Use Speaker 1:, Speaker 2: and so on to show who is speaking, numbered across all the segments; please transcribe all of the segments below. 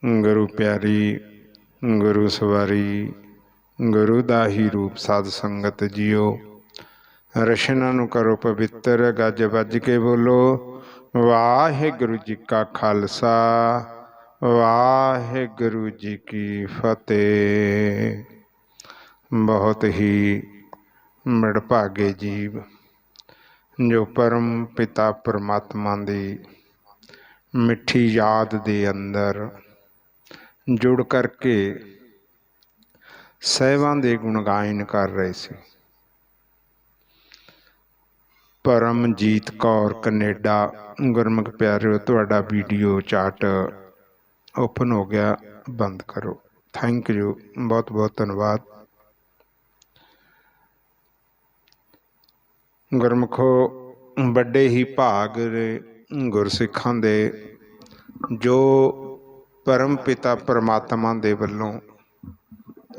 Speaker 1: गुरु प्यारी गुरु सवारी गुरु दा ही रूप साध संगत जियो। रचना नूं करो पवित्र, गज बज के बोलो वाहिगुरु जी का खालसा वाहिगुरु जी की फतेह। बहुत ही बड़भागे जीव जो परम पिता परमात्मा दी मिठी याद दे अंदर जुड़ करके सहबां दे गुणगायन कर रहे थे। परमजीत कौर कनेडा, गुरमुख प्यारिओ तुहाडा वीडियो चार्ट ओपन हो गया, बंद करो। थैंक यू, बहुत बहुत धन्यवाद। गुरमुखो बड़े ही भाग गुरसिखां दे जो परम पिता परमात्मा दे वल्लों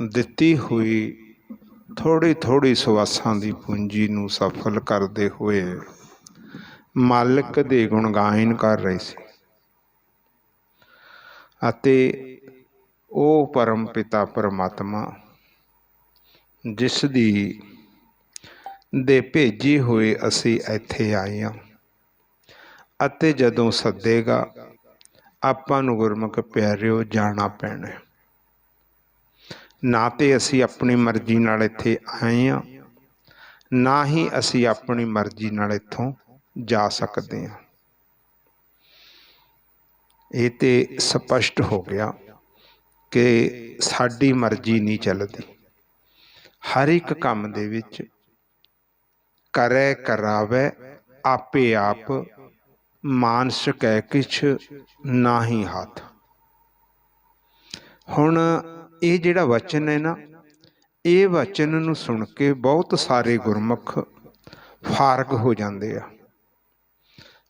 Speaker 1: दिती हुई थोड़ी थोड़ी सुवासां दी पूंजी नूं सफल करते हुए मालिक दे गुणगायन कर रहे सी। अते ओ परम पिता परमात्मा जिस दी दे भेजी हुए असी इत्थे आए हां, अते जदों सद्देगा आपां नूं गुरमुख प्यारिओ जाना पैना। ना तो असी अपनी मर्जी नाल इत्थे आए हां, ना ही असी अपनी मर्जी नाल इत्थों जा सकते हैं। ये तो स्पष्ट हो गया कि साडी मर्जी नहीं चलती। हर एक काम दे विच करे करावे आपे आप, मानस कै किछ ना ही हाथ। हुण ये जिहड़ा वचन है ना, ये वचन नूं सुन के बहुत सारे गुरमुख फारग हो जाते आ।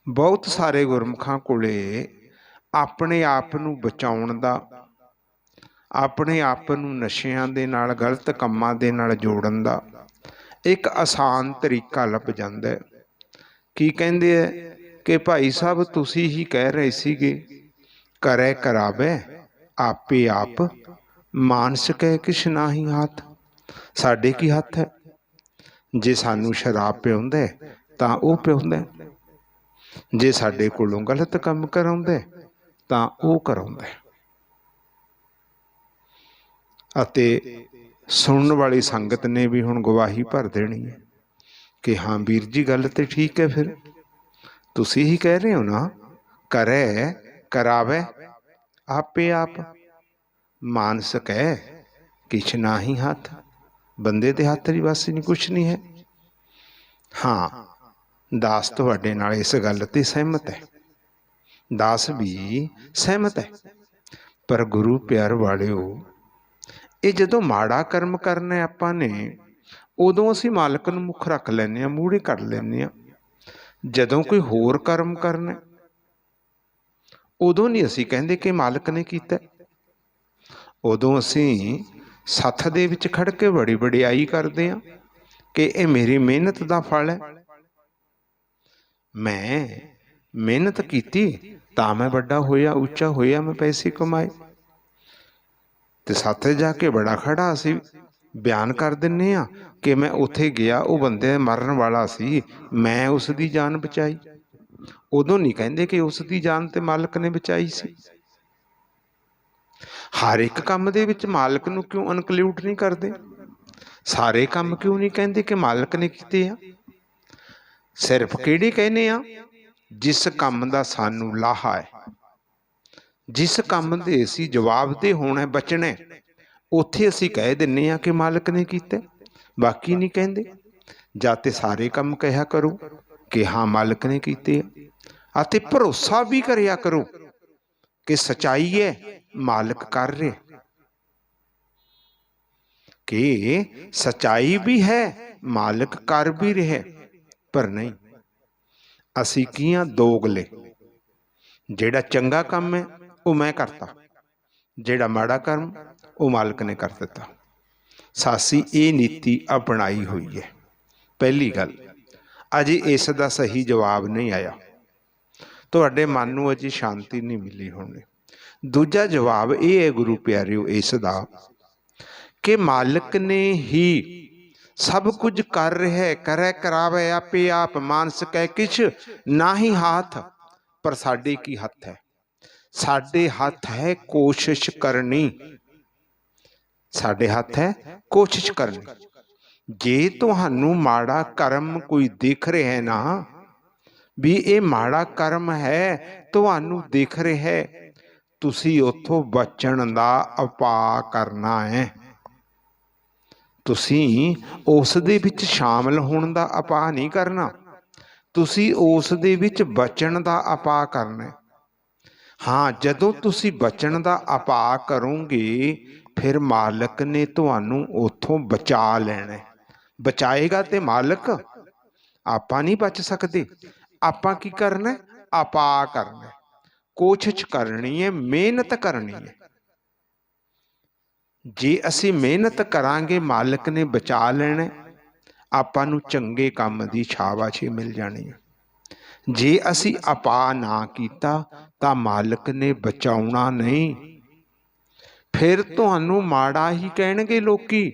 Speaker 1: बहुत सारे गुरमुखां कोले अपने आप नूं बचाउण दा, अपने आप नूं नशियां दे नाल गलत कम्मां दे नाल जोड़न दा एक आसान तरीका लभ जांदा है। की कहंदे है कि भाई साहब तुसीं ही कह रहे सीगे करे करावे आपे आप, मानस कै किछ ना ही हाथ। साडे की हथ है? जे सानू शराब पिआउंदा तां ओह पिआउंदा, जे साडे कोलों गलत काम कराउंदा तां ओह कराउंदा। अते सुनने वाली संगत ने भी हुण गवाही भर देनी है कि हाँ वीर जी गल तो ठीक है। फिर तुसीं ही कह रहे हो ना करे करावे आपे आप, मानस कै किछ ना ही हाथ। बंदे दे हत्थ दी बस नहीं, कुछ नहीं है। हाँ दास तुहाडे नाल इस गल ते सहमत है, दास भी सहमत है। पर गुरु प्यार वालिओ, ये जदों माड़ा कर्म करना आपां ने उदों असीं मालक नूं मुख रख लैंदे आं, मूहरे कर लैंदे आं। जदों कोई होर कर्म करना उदों नहीं असीं कहंदे कि मालक ने कीता। उदों असीं सत्थ दे विच खड़ के बड़ी वडियाई करदे हां कि ये मेरी मेहनत दा फल है। मैं मेहनत कीती तां मैं वड्डा होया, उच्चा होया, मैं पैसे कमाए। ते सत्थ जाके बड़ा खड़ा असीं बयान कर दिंदे हां कि मैं उत्थे गया, वो बंदे मरन वाला सी, मैं उसदी जान बचाई। उदों नहीं कहंदे कि उसदी जान ते मालक ने बचाई सी। हर एक काम दे विच मालक नूं क्यों इनकलूड नहीं करदे? सारे काम क्यों नहीं कहंदे कि मालक ने कीते आ? सिर्फ किहड़े कहने आ? जिस काम दा सानू लाहा है, जिस काम दे असीं जवाबदेह होना बचना, उत्थे असीं कह दिंदे आ कि मालक ने कीता, बाकी नहीं कहंदे। जाते सारे काम कहा करो कि हाँ मालक ने कीते आ, अते भरोसा भी करिया करो कि सच्चाई है मालिक कर रहे, कि सच्चाई भी है मालिक कर भी रहे। पर नहीं, असी कियां दोगले। जेड़ा चंगा काम है वो मैं करता, जेड़ा माड़ा कर्म वो मालिक ने कर दिता। सासी ये नीति अपनाई हुई है। पहली गल, अजे इसका सही जवाब नहीं आया, तुहाडे मन नूं अजे शांति नहीं मिली होनी। दूजा जवाब ये है गुरु प्यारिओ इसदा कि मालिक ने ही सब कुछ कर रहा, करे करावे आपे आप, मानस कै किछ ना ही हाथ। पर साडे की हथ है? साडे हथ है कोशिश करनी। साडे हथ है कोशिश करनी। जे तुहानू माड़ा कर्म कोई दिख रहा है ना भी ये माड़ा कर्म है, तुहानू दिख रहा है, तुसी उथों बचण दा उपाय करना है। तुसी उस दे विच शामिल होण दा उपाय नहीं करना, तुसी उस दे विच बचण दा उपाय करना है। हाँ, जदों तुसी बचण दा उपाय करोगे फिर मालिक ने तुहानू उथों बचा लेना है। बचाएगा ते मालिक, आपां नहीं बच सकते। आपां की करना है? उपाय करना है, कोशिश करनी है, मेहनत करनी है। जे असी मेहनत करांगे मालिक ने बचा लेना, आपां नू चंगे काम दी शाबाशी मिल जानी है। जे असी उपा ना कीता तां मालिक ने बचाउणा नहीं। फिर तुहानू माड़ा ही कहणगे लोकी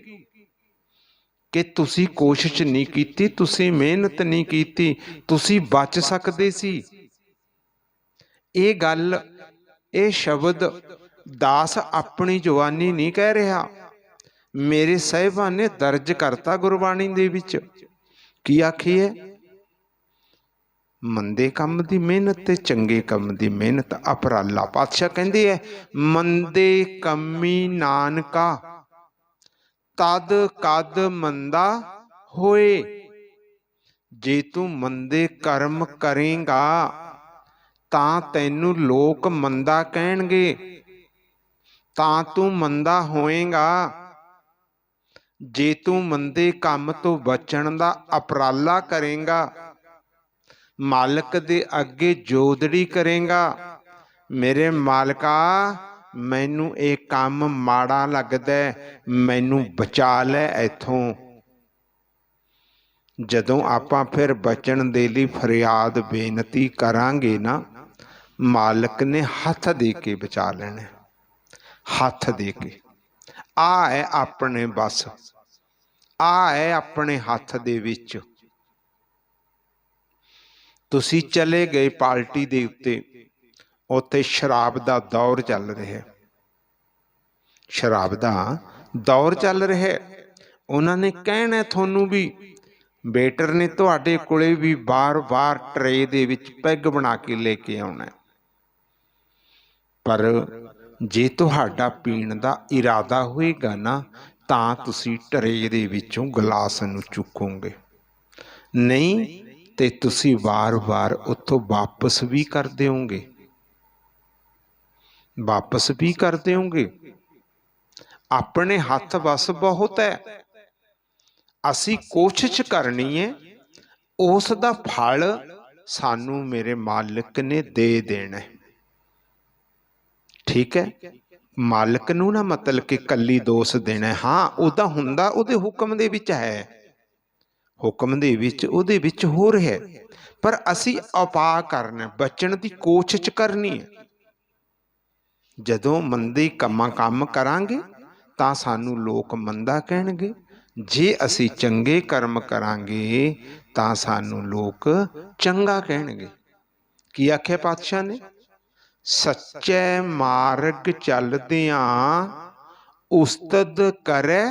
Speaker 1: कि तुसी कोशिश नहीं कीती, तुसी मेहनत नहीं कीती, तुसी बच सकदे सी। ये गल, ये शब्द दास अपनी जवानी नहीं कह रहा, मेरे साहिबान ने दर्ज करता गुरबाणी दे विच। की आखिए? मंदे कम दी मेहनत ते चंगे कम दी मेहनत अपराला। पातशाह कहंदे है मंदे कमी नानका तद कद मंदा होए। जे तू मंदे कर्म करेगा तां तैनू लोक मंदा कहणगे, तां तू मंदा होएगा। जे तू मंदे काम तो बचण दा उपराला करेगा, मालिक दे अगे जोदड़ी करेगा, मेरे मालिका मैनू ये काम माड़ा लगदा, मैनू बचा लै इथों। जदों आपां फिर बचण दे लई फरियाद बेनती करांगे ना, मालिक ने हथ दे के बचा लेना। हथ दे के आ है अपने बस, आ है अपने हथ दे विच। तुसी चले गए पार्टी दे उत्ते, उत्ते शराब दा दौर चल रहा है, शराब दा दौर चल रहा है। उन्होंने कहना थोनू भी, वेटर ने तुहाडे कोले भी बार बार ट्रे दे विच पैग बना के लेके आउणा। पर जे तुहाडा पीण दा इरादा होएगा ना तां तुसी ट्रे दे विचों गिलास नूं चुकोगे, नहीं ते तुसी वार वार उत्थों वापस भी कर देओगे, वापस भी कर देओगे। अपने हथ बस बहुत है, असी कोशिश करनी है, उस दा फल सानू मेरे मालिक ने दे देना है। ठीक है, मालिक नू ना मतलब कि कली दोष देना है। हाँ, उहदा हुंदा उहदे हुक्म दे विच है, हुक्म दे विच उहदे विच हो रहा है, पर असी उपाय करना, बचण दी कोशिश करनी है। जदों मंदे कम्मां काम करांगे तां सानू लोक मंदा कहणगे, जे असी चंगे कर्म करांगे तां सानू लोक चंगा कहणगे। की आख्या पातशाह ने? सच्चे मार्ग चलदियां उस्तद करे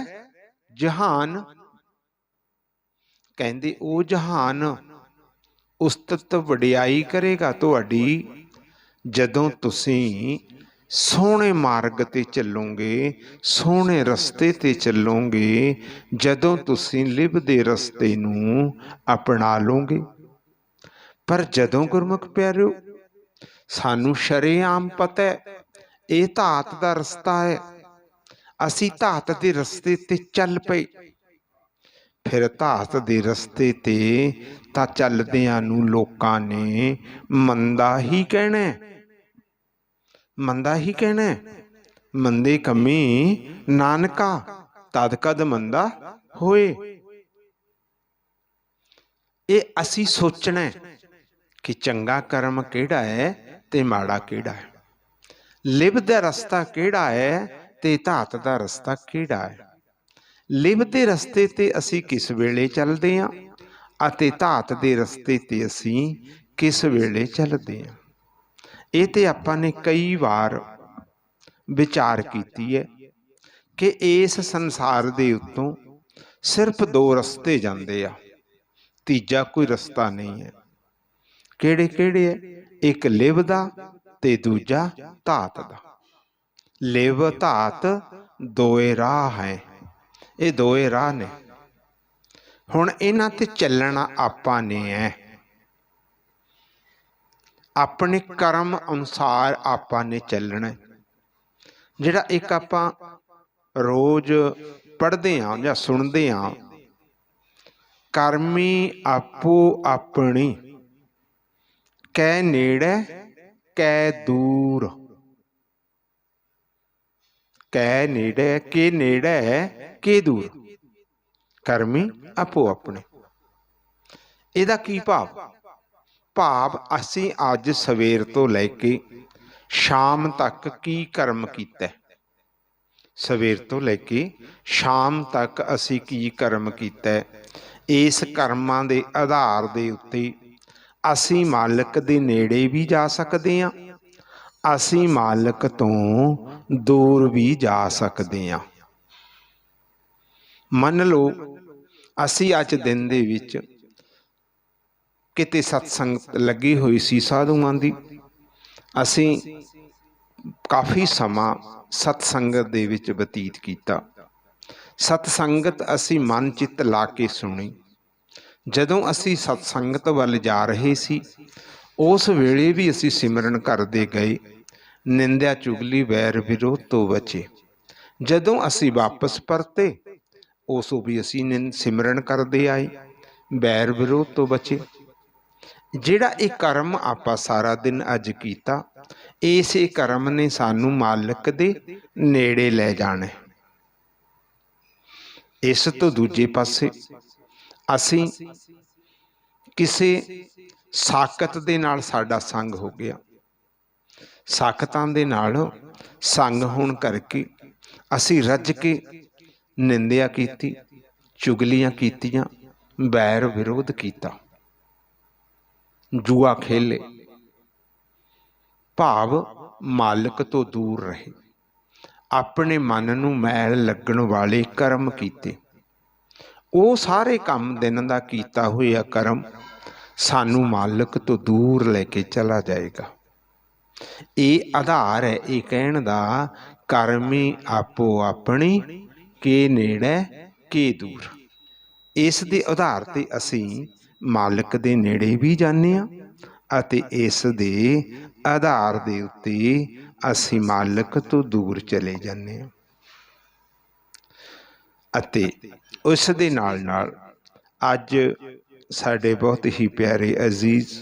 Speaker 1: जहान। कहंदे ओ जहान उस्तत वडियाई करेगा तुहाडी जदों तुसीं सोहणे मार्ग ते चलोगे, सोहणे रस्ते ते चलोगे, जदों तुसीं लिभदे रस्ते नूं अपना लोगे। पर जदों गुरमुख प्यारिओ सानू शरेआम पता है ये धात दा रस्ता है, असी धात दे रस्ते ते चल पए, फिर धात दे रस्ते ते तां चलदियां नूं लोकां ने मंदा ही कहना है, मंदा ही कहना है। मंदे कमी नानका तद कद मंदा होए। ये असी सोचना है कि चंगा कर्म केड़ा है ते माड़ा केड़ा है। ਲਿਵ ਦਾ ਰਸਤਾ ਕਿਹੜਾ ਹੈ ਤੇ ਧਾਤ ਦਾ ਰਸਤਾ ਕਿਹੜਾ ਹੈ। ਲਿਵ ਦੇ ਰਸਤੇ ਤੇ ਅਸੀਂ ਕਿਸ ਵੇਲੇ ਚੱਲਦੇ ਹਾਂ ਅਤੇ ਧਾਤ ਦੇ ਰਸਤੇ ਤੇ ਅਸੀਂ ਕਿਸ ਵੇਲੇ ਚੱਲਦੇ ਹਾਂ। ਇਹ ਤੇ ਆਪਾਂ ਨੇ ਕਈ ਵਾਰ ਵਿਚਾਰ ਕੀਤੀ ਹੈ ਕਿ ਇਸ ਸੰਸਾਰ ਦੇ ਉੱਤੋਂ ਸਿਰਫ ਦੋ ਰਸਤੇ ਜਾਂਦੇ ਆ, ਤੀਜਾ ਕੋਈ ਰਸਤਾ ਨਹੀਂ ਹੈ। ਕਿਹੜੇ ਕਿਹੜੇ ਹੈ? ਇੱਕ ਲਿਵ ਦਾ ਤੇ ਦੂਜਾ ਧਾਤ ਦਾ। ਲਿਵ ਧਾਤ ਦੋਏ ਰਾਹ ਹੈ, ਇਹ ਦੋਏ ਰਾਹ ਨੇ। ਹੁਣ ਇਹਨਾਂ ਤੇ ਚੱਲਣਾ ਆਪਾਂ ਨੇ ਹੈ, ਆਪਣੇ ਕਰਮ ਅਨੁਸਾਰ ਆਪਾਂ ਨੇ ਚੱਲਣਾ। ਜਿਹੜਾ ਇੱਕ ਆਪਾਂ ਰੋਜ਼ ਪੜ੍ਹਦੇ ਹਾਂ ਜਾਂ ਸੁਣਦੇ ਹਾਂ, ਕਰਮੀ ਆਪੋ ਆਪਣੀ ਕੈ ਨੇੜੇ ਕੈ ਦੂਰ। ਕੈ ਨੇੜੇ ਕੇ ਨੇੜੇ ਕੇ ਦੂਰ, ਕਰਮੀ ਆਪੋ ਆਪਣੇ। ਇਹਦਾ ਕੀ ਭਾਵ? ਭਾਵ ਅਸੀਂ ਅੱਜ ਸਵੇਰ ਤੋਂ ਲੈ ਕੇ ਸ਼ਾਮ ਤੱਕ ਕੀ ਕਰਮ ਕੀਤਾ। ਸਵੇਰ ਤੋਂ ਲੈ ਕੇ ਸ਼ਾਮ ਤੱਕ ਅਸੀਂ ਕੀ ਕਰਮ ਕੀਤਾ, ਇਸ ਕਰਮਾਂ ਦੇ ਆਧਾਰ ਦੇ ਉੱਤੇ ਅਸੀਂ ਮਾਲਕ ਦੇ ਨੇੜੇ ਵੀ ਜਾ ਸਕਦੇ ਹਾਂ, ਅਸੀਂ ਮਾਲਕ ਤੋਂ ਦੂਰ ਵੀ ਜਾ ਸਕਦੇ ਹਾਂ। ਮੰਨ ਲਓ ਅਸੀਂ ਅੱਜ ਦਿਨ ਦੇ ਵਿੱਚ ਕਿਤੇ ਸਤਸੰਗ ਲੱਗੀ ਹੋਈ ਸੀ ਸਾਧੂਆਂ ਦੀ, ਅਸੀਂ ਕਾਫੀ ਸਮਾਂ ਸਤਸੰਗਤ ਦੇ ਵਿੱਚ ਬਤੀਤ ਕੀਤਾ। ਸਤਸੰਗਤ ਅਸੀਂ ਮਨ ਚਿੱਤ ਲਾ ਕੇ ਸੁਣੀ। ਜਦੋਂ ਅਸੀਂ ਸਤਸੰਗਤ ਵੱਲ ਜਾ ਰਹੇ ਸੀ, ਉਸ ਵੇਲੇ ਵੀ ਅਸੀਂ ਸਿਮਰਨ ਕਰਦੇ ਗਏ, ਨਿੰਦਿਆ ਚੁਗਲੀ ਵੈਰ ਵਿਰੋਧ ਤੋਂ ਬਚੇ। ਜਦੋਂ ਅਸੀਂ ਵਾਪਸ ਪਰਤੇ, ਉਸ ਵੀ ਅਸੀਂ ਸਿਮਰਨ ਕਰਦੇ ਆਏ, ਵੈਰ ਵਿਰੋਧ ਤੋਂ ਬਚੇ। ਜਿਹੜਾ ਇਹ ਕਰਮ ਆਪਾਂ ਸਾਰਾ ਦਿਨ ਅੱਜ ਕੀਤਾ, ਇਸੇ ਕਰਮ ਨੇ ਸਾਨੂੰ ਮਾਲਕ ਦੇ ਨੇੜੇ ਲੈ ਜਾਣਾ। ਇਸ ਤੋਂ ਦੂਜੇ ਪਾਸੇ ਅਸੀਂ ਕਿਸੇ ਸਾਕਤ ਦੇ ਨਾਲ ਸਾਡਾ ਸੰਗ ਹੋ ਗਿਆ। ਸਾਕਤਾਂ ਦੇ ਨਾਲ ਸੰਗ ਹੋਣ ਕਰਕੇ ਅਸੀਂ ਰੱਜ ਕੇ ਨਿੰਦਿਆ ਕੀਤੀ, ਚੁਗਲੀਆਂ ਕੀਤੀਆਂ, ਵੈਰ ਵਿਰੋਧ ਕੀਤਾ, ਜੂਆ ਖੇਲੇ। ਭਾਵ ਮਾਲਕ ਤੋਂ ਦੂਰ ਰਹੇ, ਆਪਣੇ ਮਨ ਨੂੰ ਮੈਲ ਲੱਗਣ ਵਾਲੇ ਕਰਮ ਕੀਤੇ। ਉਹ ਸਾਰੇ ਕੰਮ ਦਿਨ ਦਾ ਕੀਤਾ ਹੋਇਆ ਕਰਮ ਸਾਨੂੰ ਮਾਲਕ ਤੋਂ ਦੂਰ ਲੈ ਕੇ ਚਲਾ ਜਾਏਗਾ। ਇਹ ਆਧਾਰ ਹੈ ਇਹ ਕਹਿਣ ਦਾ, ਕਰਮੀ ਆਪੋ ਆਪਣੀ ਕੇ ਨੇੜੇ ਕੇ ਦੂਰ। ਇਸ ਦੇ ਆਧਾਰ ਤੇ ਅਸੀਂ ਮਾਲਕ ਦੇ ਨੇੜੇ ਵੀ ਜਾਂਦੇ ਹਾਂ ਅਤੇ ਇਸ ਦੇ ਆਧਾਰ ਦੇ ਉੱਤੇ ਅਸੀਂ ਮਾਲਕ ਤੋਂ ਦੂਰ ਚਲੇ ਜਾਂਦੇ ਹਾਂ। ਅਤੇ ਉਸ ਦੇ ਨਾਲ ਨਾਲ ਅੱਜ ਸਾਡੇ ਬਹੁਤ ਹੀ ਪਿਆਰੇ ਅਜ਼ੀਜ਼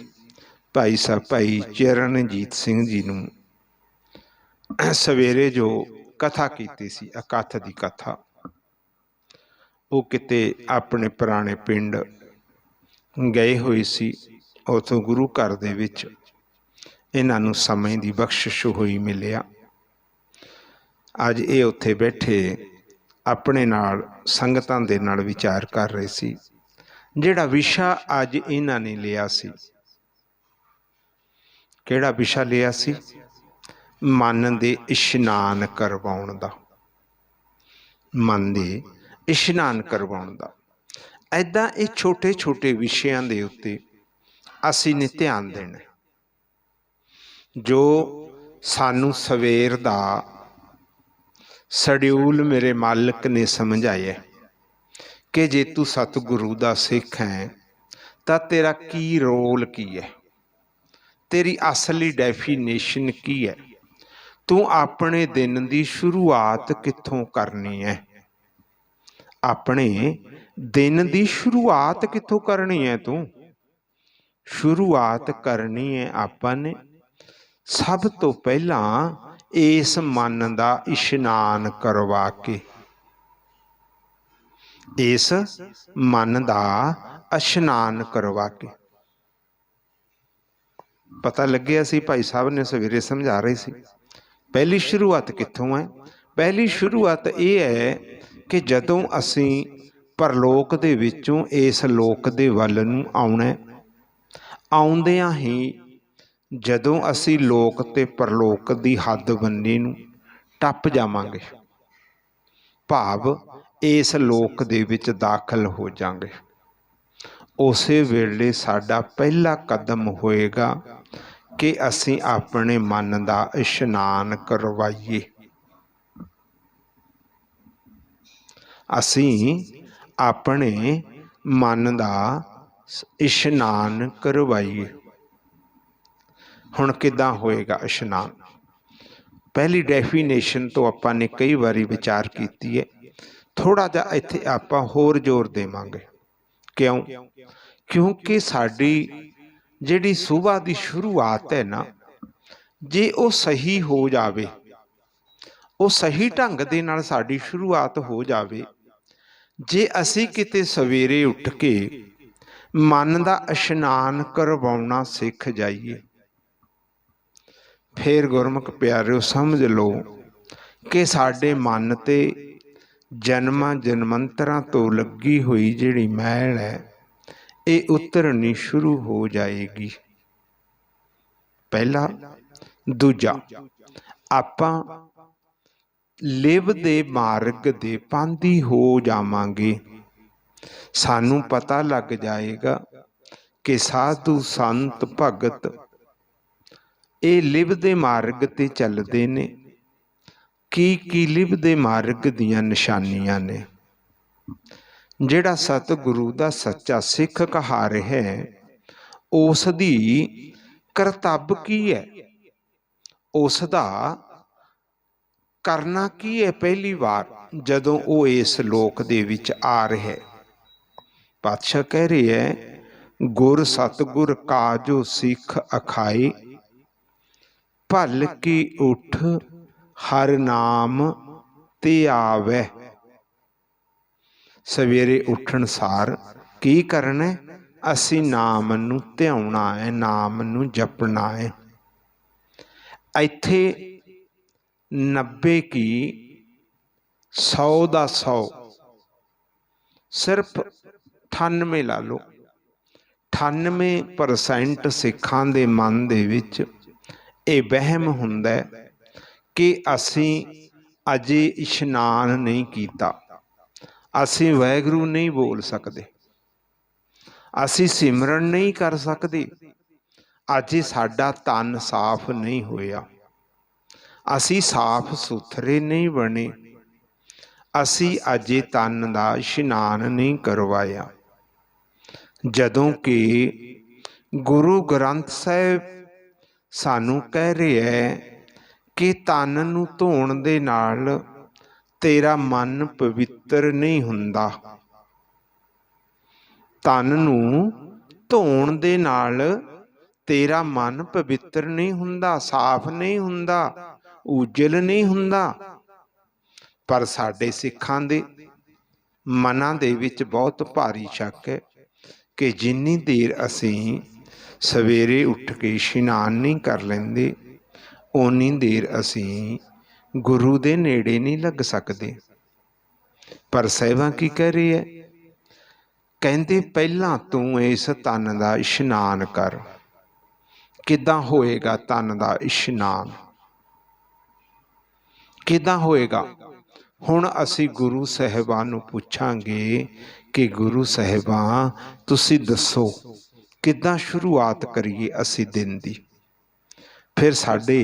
Speaker 1: ਭਾਈ ਸਾਹਿਬ ਭਾਈ ਚਰਨਜੀਤ ਸਿੰਘ ਜੀ ਨੂੰ ਸਵੇਰੇ ਜੋ ਕਥਾ ਕੀਤੀ ਸੀ, ਅਕਥ ਦੀ ਕਥਾ, ਉਹ ਕਿਤੇ ਆਪਣੇ ਪੁਰਾਣੇ ਪਿੰਡ ਗਏ ਹੋਏ ਸੀ। ਉੱਥੋਂ ਗੁਰੂ ਘਰ ਦੇ ਵਿੱਚ ਇਹਨਾਂ ਨੂੰ ਸਮੇਂ ਦੀ ਬਖਸ਼ਿਸ਼ ਹੋਈ ਮਿਲਿਆ। ਅੱਜ ਇਹ ਉੱਥੇ ਬੈਠੇ ਆਪਣੇ ਨਾਲ ਸੰਗਤਾਂ ਦੇ ਨਾਲ ਵਿਚਾਰ ਕਰ ਰਹੇ ਸੀ। ਜਿਹੜਾ ਵਿਸ਼ਾ ਅੱਜ ਇਹਨਾਂ ਨੇ ਲਿਆ ਸੀ, ਕਿਹੜਾ ਵਿਸ਼ਾ ਲਿਆ ਸੀ? ਮਨ ਦੇ ਇਸ਼ਨਾਨ ਕਰਵਾਉਣ ਦਾ। ਮਨ ਦੇ ਇਸ਼ਨਾਨ ਕਰਵਾਉਣ ਦਾ। ਏਦਾਂ ਇਹ ਛੋਟੇ ਛੋਟੇ ਵਿਸ਼ਿਆਂ ਦੇ ਉੱਤੇ ਅਸੀਂ ਨੇ ਧਿਆਨ ਦੇਣਾ। ਜੋ ਸਾਨੂੰ ਸਵੇਰ ਦਾ ਸ਼ਡਿਊਲ ਮੇਰੇ ਮਾਲਕ ਨੇ ਸਮਝਾਇਆ ਕਿ ਜੇ ਤੂੰ ਸਤਿਗੁਰੂ ਦਾ ਸਿੱਖ ਹੈ ਤਾਂ ਤੇਰਾ ਕੀ ਰੋਲ ਕੀ ਹੈ, ਤੇਰੀ ਅਸਲੀ ਡੈਫੀਨੇਸ਼ਨ ਕੀ ਹੈ, ਤੂੰ ਆਪਣੇ ਦਿਨ ਦੀ ਸ਼ੁਰੂਆਤ ਕਿੱਥੋਂ ਕਰਨੀ ਹੈ। ਆਪਣੇ ਦਿਨ ਦੀ ਸ਼ੁਰੂਆਤ ਕਿੱਥੋਂ ਕਰਨੀ ਹੈ? ਤੂੰ ਸ਼ੁਰੂਆਤ ਕਰਨੀ ਹੈ ਆਪਾਂ ਨੇ ਸਭ ਤੋਂ ਪਹਿਲਾਂ ਇਸ ਮਨ ਦਾ ਇਸ਼ਨਾਨ ਕਰਵਾ ਕੇ। ਇਸ ਮਨ ਦਾ ਇਸ਼ਨਾਨ ਕਰਵਾ ਕੇ। ਪਤਾ ਲੱਗਿਆ ਸੀ ਭਾਈ ਸਾਹਿਬ ਨੇ ਸਵੇਰੇ ਸਮਝਾ ਰਹੇ ਸੀ, पहली शुरुआत कित्थों है? पहली शुरुआत ये है कि जदों असीं परलोक दे विचों इस लोक दे वल नूं आउणा, आउंदियां ही जदों असीं लोक ते परलोक दी हद बन्नी नूं टप जावांगे, भाव इस लोक दे विच दाखल हो जांगे, उसे वेले साडा पहला कदम होएगा कि असीं अपने मन दा इशनान करवाइए। असीं अपने मन दा इशनान करवाइए। हुण किदां होएगा इशनान? पहली डेफिनेशन तो आपां ने कई बारी विचार कीती है, थोड़ा जिहा इत्थे आपां होर जोर देवांगे। क्यों? क्योंकि साडी जिहड़ी सुबह दी शुरुआत है ना, जे वो सही हो जावे, वो सही ढंग दे नाल साडी शुरुआत हो जावे, जे असीं किते सवेरे उठ के मन दा इशनान करवाउणा सिख जाइए, फिर गुरमुख प्यारिओ समझ लो कि साडे मन ते जन्मां जन्मंतरां तो लगी हुई जिहड़ी मैल है, ये उतरनी शुरू हो जाएगी। पहला। दूजा, आपां लिव दे मार्ग दे पांधी हो जावांगे। सानू पता लग जाएगा कि साधु संत भगत ये लिव दे मार्ग ते चलदे ने, की लिव दे मार्ग दियां निशानियां ने। जिहड़ा सतगुरु दा सच्चा सिख कहा रहा है, उस दी करतब की है, उसदा करना की है? पहली बार जदों वो इस लोक दे विच आ रहा है, पातशाह कह रहे है, गुर सतगुर काजो सिख अखाए, भल की उठ हर नाम ते आवे। सवेरे उठण सार की करना है? असी नाम नूं ध्याउणा है, नाम नूं जपना है। इत्थे 90 की 100 दा 100, सिर्फ 98 ला लो, 98% सिखां दे मन दे विच ये वहम हुंदा है कि असीं अजे इशनान नहीं कीता, असीं वाहिगुरू नहीं बोल सकते, असीं सिमरन नहीं कर सकते, अजे साडा तन साफ नहीं होया, असीं साफ सुथरे नहीं बने, असीं अजे तन दा इशनान नहीं करवाया। जदों कि गुरु ग्रंथ साहिब सानू कह रहे है कि तन नूं धोण दे नाल तेरा मन पवित्र नहीं हुंदा, तन नूं धोण दे नाल तेरा मन पवित्र नहीं हुंदा, साफ नहीं हुंदा, उजल नहीं हुंदा। पर साडे सिखां दे मनां दे विच बहुत भारी शक है कि जिन्नी देर असीं सवेरे उठ के इशनान नहीं कर लेंदे, उन्नी देर असीं गुरु दे नेड़े नहीं लग सकते। पर साहिबां की कह रही है? कहंदे पहलां तूं इस तन दा इशनान कर। किदां होएगा तन दा इशनान? किदां होएगा? हुण असीं गुरु साहिबां नूं पुछांगे कि गुरु साहिबां तुसीं दसो किदां शुरुआत करिए असीं दिन दी? फिर साडे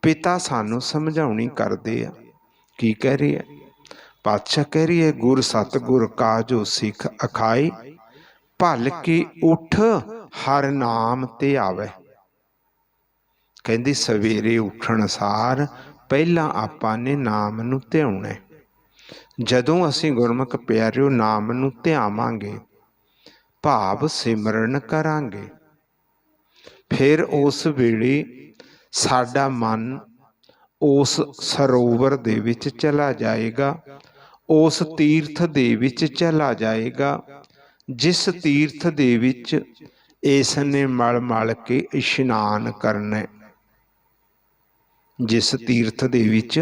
Speaker 1: पिता सानू समझाउणी करदे आ। की कह रही है? पातशाह कह रही है, गुर सतगुर काजो सिख अखाए, भल के उठ हर नाम ते आवे। कहंदी सवेरे उठण सार पहला आपां ने नाम नूं ध्याउणा है। जदों असीं गुरमुख प्यारिओ नाम नूं ध्यावांगे, भाव सिमरन करांगे, फिर उस वेले साडा मन उस सरोवर दे विच चला जाएगा, उस तीर्थ दे विच चला जाएगा जिस तीर्थ दे विच इसने मल मल के इशनान करना। जिस तीर्थ दे विच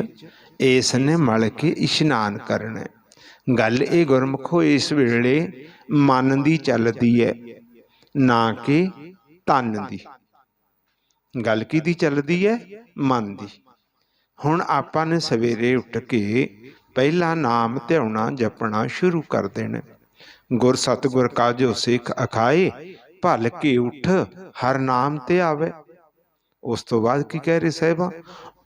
Speaker 1: इस ने मल के इशनान करना है। गल ये गुरमुखो इस वेले मन दी चलदी है, ना कि तन दी। गल किहदी चलदी है? मन दी। हुण आपां ने सवेरे उठ के पहला नाम ध्याउणा जपना शुरू कर देना। गुर सतगुर का जो सिख अखाए, भल के उठ हर नाम ते आवे। उस तो बाद की कह रहे साहिबा,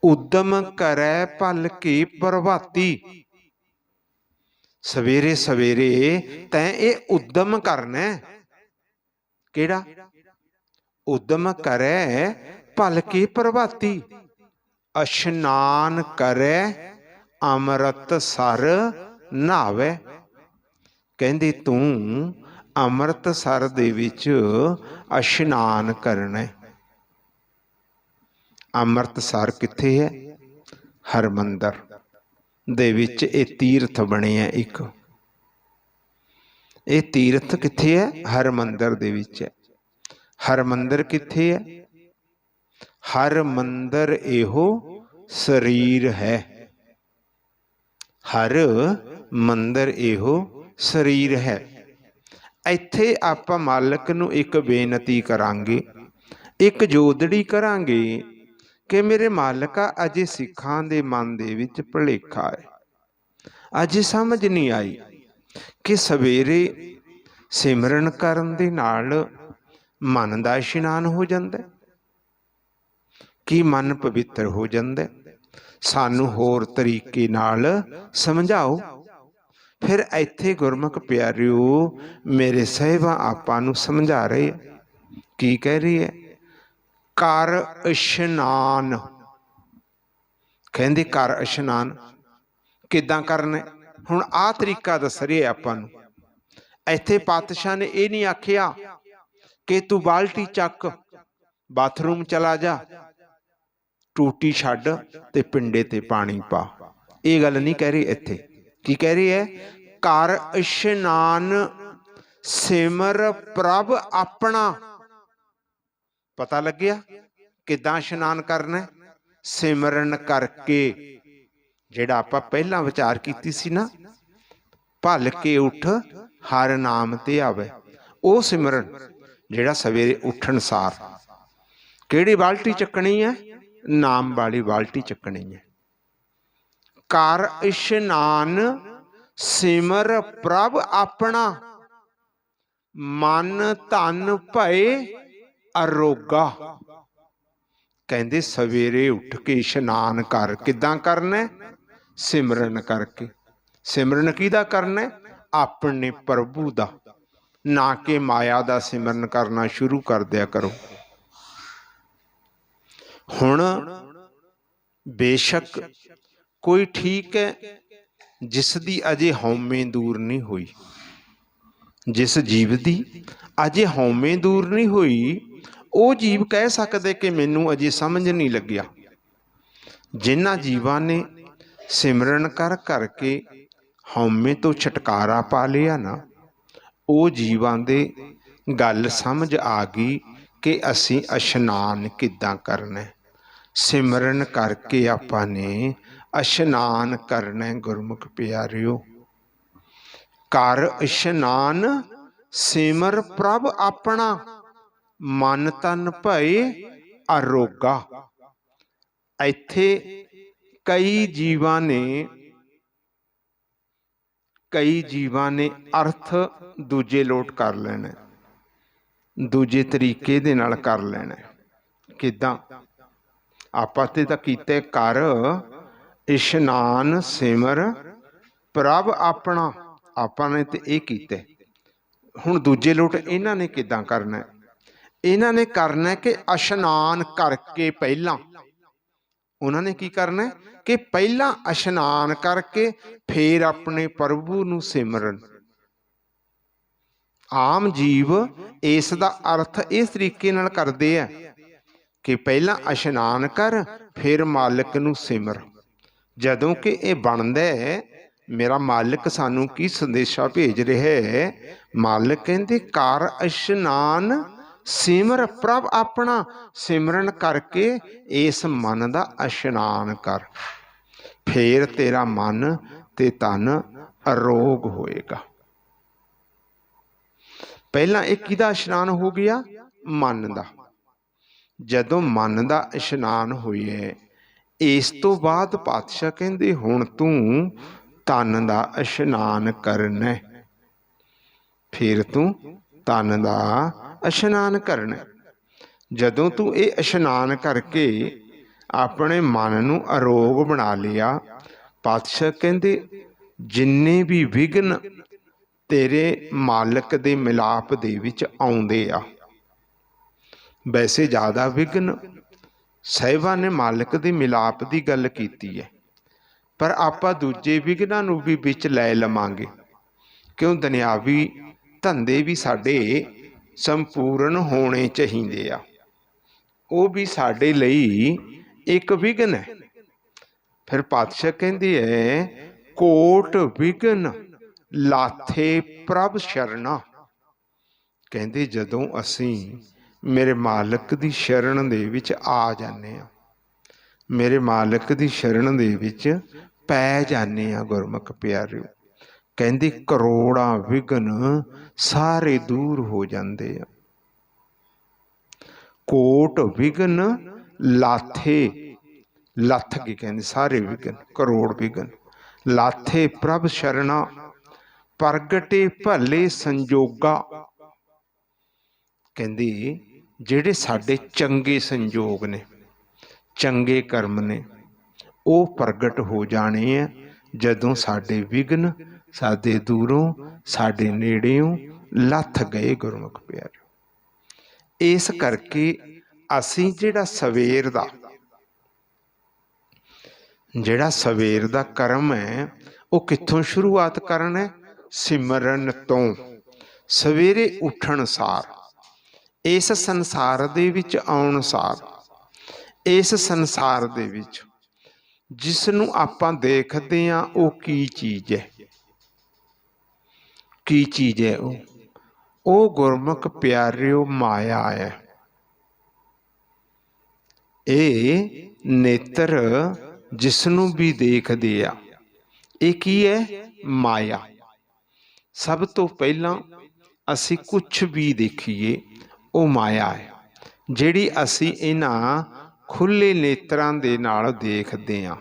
Speaker 1: उद्यम करै भल के प्रभाती। सवेरे सवेरे तैं ये उद्यम करना। केड़ा? उद्यम करै भल के प्रभाती। इशनान करे अमृत सर नहावे। कहंदे तू अमृत सर दे विच इशनान करना। अमृत सर कित्थे है? हरमंदर दे विच ये तीर्थ बने है। एक ये तीर्थ कित्थे है? हरमंदर दे विच है। हरमंदर कित्थे है? हर मंदिर एहो शरीर है। हर मंदिर एहो शरीर है। इत्थे आपां मालक नूं एक बेनती करांगे, एक जोदड़ी करांगे कि मेरे मालका अजे सिखां दे मन दे विच भुलेखा है। अजे समझ नहीं आई कि सवेरे सिमरन करन दे नाल मन दा इशनान हो जांदा, कि मन पवित्र हो जाता। सानू होर तरीके नाल समझाओ। फिर इत्थे गुरमुख प्यारिओ मेरे साहिबा आपां नूं समझा रहे, की कह रही है? कर इशनान। कहंदे कर इशनान किदां करना? हुण आ तरीका दस रहे आपां नूं। इत्थे पातशाह ने ये नहीं आखिया कि तू बाल्टी चक बाथरूम चला जा, टूटी छड्ड ते पिंडे ते पानी पा। ये गल नहीं कह रही इत्थे। की कह रही है? कर इशनान सिमर प्रभ अपना। पता लग गया किदां इशनान करना? सिमरन करके। जिहड़ा आपां पहलां विचार कीती सी ना, भल के उठ हर नाम ते आवे। वो सिमरन जिहड़ा सवेरे उठण सार किहड़ी बाल्टी चकनी है? नाम वाली बाल्टी चकनी है। कर इशनान सिमर प्रभ अपना, मन धन भय अरोगा। कहंदे सवेरे उठ के इशनान कर। किदां करना? सिमरन करके। सिमरन किहदा करना? अपने प्रभु दा, ना कि माया दा सिमरन करना शुरू कर दिया करो। हुण बेशक कोई ठीक है जिसदी अजे हौमे दूर नहीं हुई, जिस जीव दी अजे हौमे दूर नहीं हुई, वो जीव कह सकदे कि मैनू अजे समझ नहीं लग्या। जिन्हां जीवां ने सिमरन कर करके हौमे तो छुटकारा पा लिया ना, वो जीवां दे गल समझ आ गई कि असीं इशनान किदां करना। सिमरन करके आपां ने इशनान करना। गुरमुख प्यारिओ, कर इशनान सिमर प्रभ अपना, मन तन भय अरोगा। इत्थे कई जीवां ने अर्थ दूजे लोट कर लेना, दूजे तरीके दे नाल कर लेना। किदां? आपां ते तां कीते कर इशनान सिमर प्रभ अपना, आपां ने ते ये कीते। हुण दूजे लोट इन्हां ने किदां करना? इन्हां ने करना कि इशनान करके पहलां उन्हां ने की करना कि पहलां इशनान करके फिर अपने प्रभु नूं सिमरन। आम जीव इस दा अर्थ इस तरीके नाल करदे आ कि पहलां इशनान कर फिर मालिक नूं सिमर। जदों कि ये बनदा है, मेरा मालिक सानू की संदेशा भेज रहा है। मालिक कहंदे कर इशनान ਸਿਮਰ ਪ੍ਰਭ ਆਪਣਾ, ਸਿਮਰਨ ਕਰਕੇ ਇਸ ਮਨ ਦਾ ਇਸ਼ਨਾਨ ਕਰ, ਫੇਰ ਤੇਰਾ ਮਨ ਤੇ ਤਨ ਅਰੋਗ ਹੋਏਗਾ। ਪਹਿਲਾਂ ਇਹ ਕਿਹਦਾ ਇਸ਼ਨਾਨ ਹੋ ਗਿਆ? ਮਨ ਦਾ। ਜਦੋਂ ਮਨ ਦਾ ਇਸ਼ਨਾਨ ਹੋਇਆ, ਇਸ ਤੋਂ ਬਾਅਦ ਪਾਤਸ਼ਾਹ ਕਹਿੰਦੇ ਹੁਣ ਤੂੰ ਤਨ ਦਾ ਇਸ਼ਨਾਨ ਕਰਨਾ। ਫਿਰ ਤੂੰ ਤਨ ਦਾ ਇਸ਼ਨਾਨ ਕਰਨਾ। ਜਦੋਂ ਤੂੰ ਇਹ ਇਸ਼ਨਾਨ ਕਰਕੇ ਆਪਣੇ ਮਨ ਨੂੰ ਅਰੋਗ ਬਣਾ ਲਿਆ, ਪਾਤਸ਼ਾਹ ਕਹਿੰਦੇ ਜਿੰਨੇ ਵੀ ਵਿਘਨ ਤੇਰੇ ਮਾਲਕ ਦੇ ਮਿਲਾਪ ਦੇ ਵਿੱਚ ਆਉਂਦੇ ਆ, ਵੈਸੇ ਜ਼ਿਆਦਾ ਵਿਘਨ ਸਾਹਿਬਾਨ ਨੇ ਮਾਲਕ ਦੇ ਮਿਲਾਪ ਦੀ ਗੱਲ ਕੀਤੀ ਹੈ, ਪਰ ਆਪਾਂ ਦੂਜੇ ਵਿਘਨਾਂ ਨੂੰ ਵੀ ਵਿੱਚ ਲੈ ਲਵਾਂਗੇ, ਕਿਉਂ ਦੁਨਿਆਵੀ ਧੰਦੇ ਵੀ ਸਾਡੇ ਸੰਪੂਰਨ ਹੋਣੇ ਚਾਹੀਦੇ ਆ, ਉਹ ਵੀ ਸਾਡੇ ਲਈ ਇੱਕ ਵਿਘਨ ਹੈ। ਫਿਰ ਪਾਤਸ਼ਾਹ ਕਹਿੰਦੇ ਹੈ ਕੋਟ ਵਿਘਨ ਲਾਥੇ ਪ੍ਰਭ ਸ਼ਰਨਾ। ਕਹਿੰਦੇ ਜਦੋਂ ਅਸੀਂ ਮੇਰੇ ਮਾਲਕ ਦੀ ਸ਼ਰਨ ਦੇ ਵਿੱਚ ਆ ਜਾਂਦੇ ਹਾਂ, ਮੇਰੇ ਮਾਲਕ ਦੀ ਸ਼ਰਨ ਦੇ ਵਿੱਚ ਪੈ ਜਾਂਦੇ ਹਾਂ ਗੁਰਮੁਖ ਪਿਆਰਿਓ, ਕਹਿੰਦੇ ਕਰੋੜਾਂ ਵਿਘਨ ਸਾਰੇ ਦੂਰ ਹੋ ਜਾਂਦੇ ਆ। ਕੋਟ ਵਿਘਨ ਲਾਥੇ, ਲੱਥ ਕੇ ਕਹਿੰਦੇ ਸਾਰੇ ਵਿਘਨ, ਕਰੋੜ ਵਿਘਨ ਲਾਥੇ ਪ੍ਰਭ ਸ਼ਰਣਾ, ਪ੍ਰਗਟੇ ਭਲੇ ਸੰਜੋਗਾ। ਕਹਿੰਦੇ ਜਿਹੜੇ ਸਾਡੇ ਚੰਗੇ ਸੰਜੋਗ ਨੇ, ਚੰਗੇ ਕਰਮ ਨੇ, ਉਹ ਪ੍ਰਗਟ ਹੋ ਜਾਣੇ ਆ ਜਦੋਂ ਸਾਡੇ ਵਿਘਨ ਸਾਡੇ ਦੂਰੋਂ ਸਾਡੇ ਨੇੜਿਓਂ ਲੱਥ ਗਏ ਗੁਰਮੁਖ ਪਿਆਰਿਓ। ਇਸ ਕਰਕੇ ਅਸੀਂ ਜਿਹੜਾ ਸਵੇਰ ਦਾ ਕਰਮ ਹੈ, ਉਹ ਕਿੱਥੋਂ ਸ਼ੁਰੂਆਤ ਕਰਨਾ ਹੈ? ਸਿਮਰਨ ਤੋਂ। ਸਵੇਰੇ ਉੱਠਣ ਸਾਰ, ਇਸ ਸੰਸਾਰ ਦੇ ਵਿੱਚ ਆਉਣ ਸਾਰ, ਇਸ ਸੰਸਾਰ ਦੇ ਵਿੱਚ ਜਿਸ ਨੂੰ ਆਪਾਂ ਦੇਖਦੇ ਹਾਂ ਉਹ ਕੀ ਚੀਜ਼ ਹੈ? ਕੀ ਚੀਜ਼ ਹੈ ਉਹ ਗੁਰਮੁਖ ਪਿਆਰਿਓ ਮਾਇਆ ਹੈ। ਇਹ ਨੇਤਰ ਜਿਸ ਨੂੰ ਵੀ ਦੇਖਦੇ ਆ, ਇਹ ਕੀ ਹੈ? ਮਾਇਆ। ਸਭ ਤੋਂ ਪਹਿਲਾਂ ਅਸੀਂ ਕੁਛ ਵੀ ਦੇਖੀਏ ਉਹ ਮਾਇਆ ਹੈ, ਜਿਹੜੀ ਅਸੀਂ ਇਹਨਾਂ ਖੁੱਲ੍ਹੇ ਨੇਤਰਾਂ ਦੇ ਨਾਲ ਦੇਖਦੇ ਹਾਂ।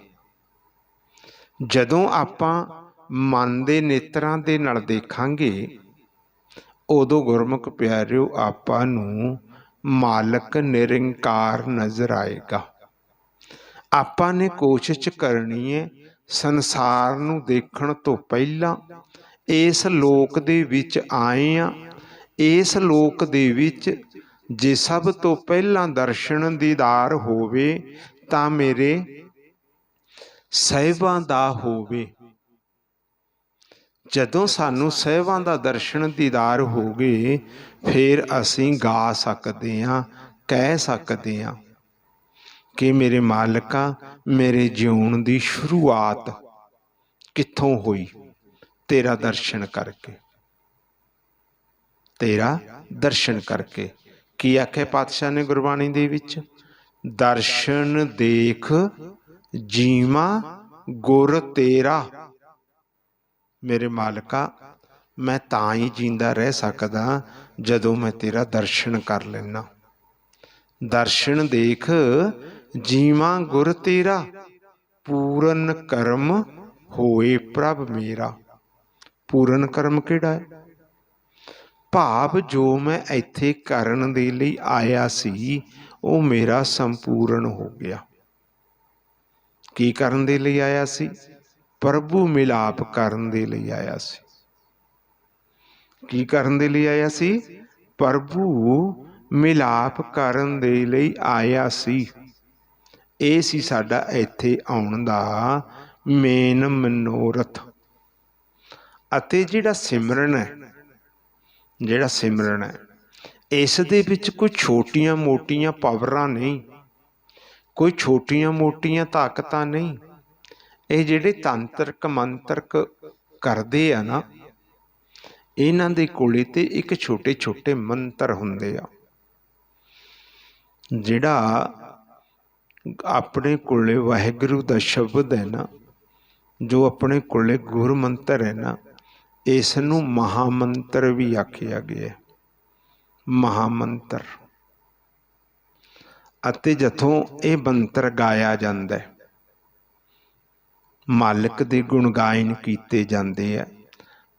Speaker 1: ਜਦੋਂ ਆਪਾਂ ਮਨ ਦੇ ਨੇਤਰਾਂ ਦੇ ਨਾਲ ਦੇਖਾਂਗੇ, ਉਦੋਂ ਗੁਰਮੁਖ ਪਿਆਰਿਓ ਆਪਾਂ ਨੂੰ ਮਾਲਕ ਨਿਰੰਕਾਰ ਨਜ਼ਰ ਆਏਗਾ। ਆਪਾਂ ਨੇ ਕੋਸ਼ਿਸ਼ ਕਰਨੀ ਹੈ ਸੰਸਾਰ ਨੂੰ ਦੇਖਣ ਤੋਂ ਪਹਿਲਾਂ ਇਸ ਲੋਕ ਦੇ ਵਿੱਚ ਆਏ ਹਾਂ, ਇਸ ਲੋਕ ਦੇ ਵਿੱਚ ਜੇ ਸਭ ਤੋਂ ਪਹਿਲਾਂ ਦਰਸ਼ਨ ਦੀਦਾਰ ਹੋਵੇ ਤਾਂ ਮੇਰੇ ਸਾਹਿਬਾਂ ਦਾ ਹੋਵੇ। ਜਦੋਂ ਸਾਨੂੰ ਸਾਹਿਬਾਂ ਦਾ ਦਰਸ਼ਨ ਦੀਦਾਰ ਹੋ ਗਏ, ਫਿਰ ਅਸੀਂ ਗਾ ਸਕਦੇ ਹਾਂ, ਕਹਿ ਸਕਦੇ ਹਾਂ ਕਿ ਮੇਰੇ ਮਾਲਕਾ, ਮੇਰੇ ਜਿਉਣ ਦੀ ਸ਼ੁਰੂਆਤ ਕਿੱਥੋਂ ਹੋਈ? ਤੇਰਾ ਦਰਸ਼ਨ ਕਰਕੇ, ਤੇਰਾ ਦਰਸ਼ਨ ਕਰਕੇ। ਕੀ ਆਖਿਆ ਪਾਤਸ਼ਾਹ ਨੇ ਗੁਰਬਾਣੀ ਦੇ ਵਿੱਚ? ਦਰਸ਼ਨ ਦੇਖ ਜੀਵਾਂ ਗੁਰ ਤੇਰਾ। ਮੇਰੇ ਮਾਲਕਾ, ਮੈਂ ਤਾਂ ਹੀ ਜਿੰਦਾ ਰਹਿ ਸਕਦਾ ਜਦੋਂ ਮੈਂ ਤੇਰਾ ਦਰਸ਼ਨ ਕਰ ਲੈਣਾ। ਦਰਸ਼ਨ ਦੇਖ ਜੀਵਾਂ ਗੁਰ ਤੇਰਾ, ਪੂਰਨ ਕਰਮ ਹੋਏ ਪ੍ਰਭ ਮੇਰਾ। ਪੂਰਨ ਕਰਮ ਕਿਹੜਾ ਹੈ? ਭਾਵ ਜੋ ਮੈਂ ਇੱਥੇ ਕਰਨ ਦੇ ਲਈ ਆਇਆ ਸੀ, ਉਹ ਮੇਰਾ ਸੰਪੂਰਨ ਹੋ ਗਿਆ। ਕੀ ਕਰਨ ਦੇ ਲਈ ਆਇਆ ਸੀ? ਪ੍ਰਭੂ ਮਿਲਾਪ ਕਰਨ ਦੇ ਲਈ ਆਇਆ ਸੀ। ਕੀ ਕਰਨ ਦੇ ਲਈ ਆਇਆ ਸੀ? ਪ੍ਰਭੂ ਮਿਲਾਪ ਕਰਨ ਦੇ ਲਈ ਆਇਆ ਸੀ। ਇਹ ਸੀ ਸਾਡਾ ਇੱਥੇ ਆਉਣ ਦਾ ਮੇਨ ਮਨੋਰਥ। ਅਤੇ ਜਿਹੜਾ ਸਿਮਰਨ ਹੈ, ਇਸ ਦੇ ਵਿੱਚ ਕੋਈ ਛੋਟੀਆਂ ਮੋਟੀਆਂ ਪਾਵਰਾਂ ਨਹੀਂ, ਕੋਈ ਛੋਟੀਆਂ ਮੋਟੀਆਂ ਤਾਕਤਾਂ ਨਹੀਂ। ਇਹ ਜਿਹੜੇ ਤਾਂਤਰਿਕ ਮੰਤਰਕ ਕਰਦੇ ਆ ਨਾ, ਇਹਨਾਂ ਦੇ ਕੋਲੇ ਤੇ ਇੱਕ ਛੋਟੇ ਛੋਟੇ ਮੰਤਰ ਹੁੰਦੇ ਆ। ਜਿਹੜਾ ਆਪਣੇ ਕੋਲੇ ਵਾਹਿਗੁਰੂ ਦਾ ਸ਼ਬਦ ਹੈ ਨਾ, ਜੋ ਆਪਣੇ ਕੋਲੇ ਗੁਰ ਮੰਤਰ ਹੈ ਨਾ, ਇਸ ਨੂੰ ਮਹਾਮੰਤਰ ਵੀ ਆਖਿਆ ਗਿਆ। ਮਹਾਮੰਤਰ। ਅਤੇ ਜਦੋਂ ਇਹ ਮੰਤਰ ਗਾਇਆ ਜਾਂਦਾ, ਮਾਲਕ ਦੇ ਗੁਣ ਗਾਇਨ ਕੀਤੇ ਜਾਂਦੇ ਆ,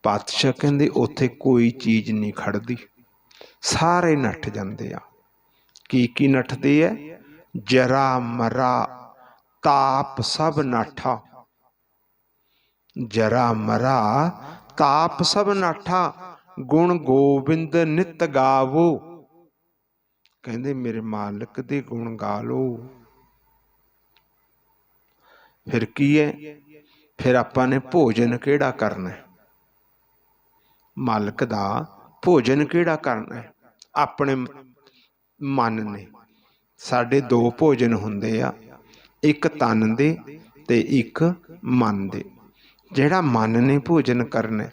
Speaker 1: ਪਾਤਸ਼ਾਹ ਕਹਿੰਦੇ ਉੱਥੇ ਕੋਈ ਚੀਜ਼ ਨਹੀਂ ਖੜਦੀ, ਸਾਰੇ ਨੱਠ ਜਾਂਦੇ ਆ। ਕੀ ਨੱਠਦੇ ਆ? ਜਰਾ ਮਰਾ ਤਾਪ ਸਭ ਨਾਠਾ। ਜਰਾ ਮਰਾ ਤਾਪ ਸਭ ਨਾਠਾ, ਗੁਣ ਗੋਬਿੰਦ ਨਿਤ ਗਾਵੋ। ਕਹਿੰਦੇ ਮੇਰੇ ਮਾਲਕ ਦੇ ਗੁਣ ਗਾ ਲਓ। ਫਿਰ ਕੀ ਹੈ? ਫਿਰ ਆਪਾਂ ਨੇ ਭੋਜਨ ਕਿਹੜਾ ਕਰਨਾ? ਮਾਲਕ ਦਾ ਭੋਜਨ ਕਿਹੜਾ ਕਰਨਾ? ਆਪਣੇ ਮਨ ਨੇ। ਸਾਡੇ ਦੋ ਭੋਜਨ ਹੁੰਦੇ ਆ, ਇੱਕ ਤਨ ਦੇ ਤੇ ਇੱਕ ਮਨ ਦੇ। ਜਿਹੜਾ ਮਨ ਨੇ ਭੋਜਨ ਕਰਨਾ,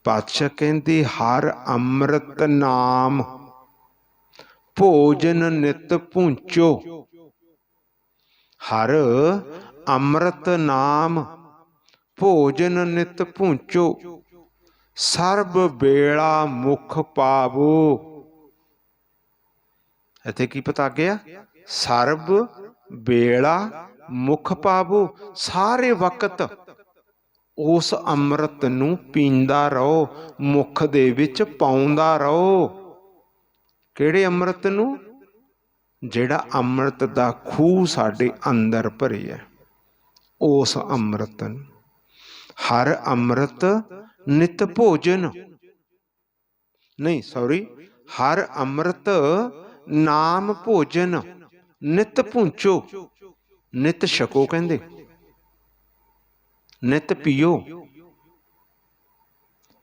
Speaker 1: ਪਾਤਸ਼ਾਹ ਕਹਿੰਦੇ ਹਰ ਅੰਮ੍ਰਿਤ ਨਾਮ ਭੋਜਨ ਨਿਤ ਭੂੰਚੋ। ਹਰ ਅੰਮ੍ਰਿਤ ਨਾਮ ਭੋਜਨ ਨਿਤ ਭੂੰਚੋ, ਸਰਬ ਵੇਲਾ ਮੁਖ ਪਾਵੋ। ਇੱਥੇ ਕੀ ਪਤਾ ਗਿਆ? ਸਰਬ ਵੇਲਾ ਮੁਖ ਪਾਵੋ। ਸਾਰੇ ਵਕਤ ਉਸ ਅੰਮ੍ਰਿਤ ਨੂੰ ਪੀਂਦਾ ਰਹੋ, ਮੁਖ ਦੇ ਵਿੱਚ ਪਾਉਂਦਾ ਰਹੋ। ਕਿਹੜੇ ਅੰਮ੍ਰਿਤ ਨੂੰ? ਜਿਹੜਾ ਅੰਮ੍ਰਿਤ ਦਾ ਖੂਹ ਸਾਡੇ ਅੰਦਰ ਭਰਿਆ, ਉਸ ਅੰਮ੍ਰਿਤ ਨੂੰ। ਹਰ ਅੰਮ੍ਰਿਤ ਨਿਤ ਭੋਜਨ, ਨਹੀਂ ਸੌਰੀ, ਹਰ ਅੰਮ੍ਰਿਤ ਨਾਮ ਭੋਜਨ ਨਿਤ ਭੂੰਚੋ। ਨਿਤ ਛਕੋ ਕਹਿੰਦੇ, ਨਿਤ ਪੀਓ।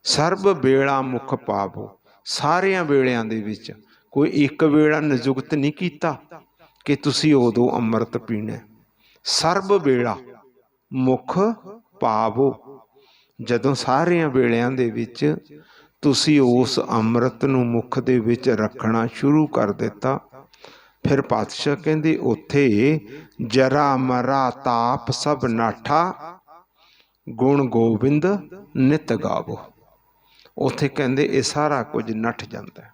Speaker 1: ਸਰਬ ਵੇਲਾ ਮੁਖ ਪਾਵੋ। ਸਾਰਿਆਂ ਵੇਲਿਆਂ ਦੇ ਵਿੱਚ ਕੋਈ ਇੱਕ ਵੇਲਾ ਨਿਯੁਕਤ ਨਹੀਂ ਕੀਤਾ ਕਿ ਤੁਸੀਂ ਉਦੋਂ ਅੰਮ੍ਰਿਤ ਪੀਣਾ। ਸਰਬ ਵੇਲਾ ਮੁਖ ਪਾਵੋ। ਜਦੋਂ ਸਾਰਿਆਂ ਵੇਲਿਆਂ ਦੇ ਵਿੱਚ ਤੁਸੀਂ ਉਸ ਅੰਮ੍ਰਿਤ ਨੂੰ ਮੁਖ ਦੇ ਵਿੱਚ ਰੱਖਣਾ ਸ਼ੁਰੂ ਕਰ ਦਿੱਤਾ, ਫਿਰ ਪਾਤਸ਼ਾਹ ਕਹਿੰਦੇ ਉੱਥੇ ਜਰਾ ਮਰਾ ਤਾਪ ਸਭ ਨਾਠਾ, ਗੁਣ ਗੋਬਿੰਦ ਨਿਤ ਗਾਵੋ। ਉੱਥੇ ਕਹਿੰਦੇ ਇਹ ਸਾਰਾ ਕੁਝ ਨੱਠ ਜਾਂਦਾ।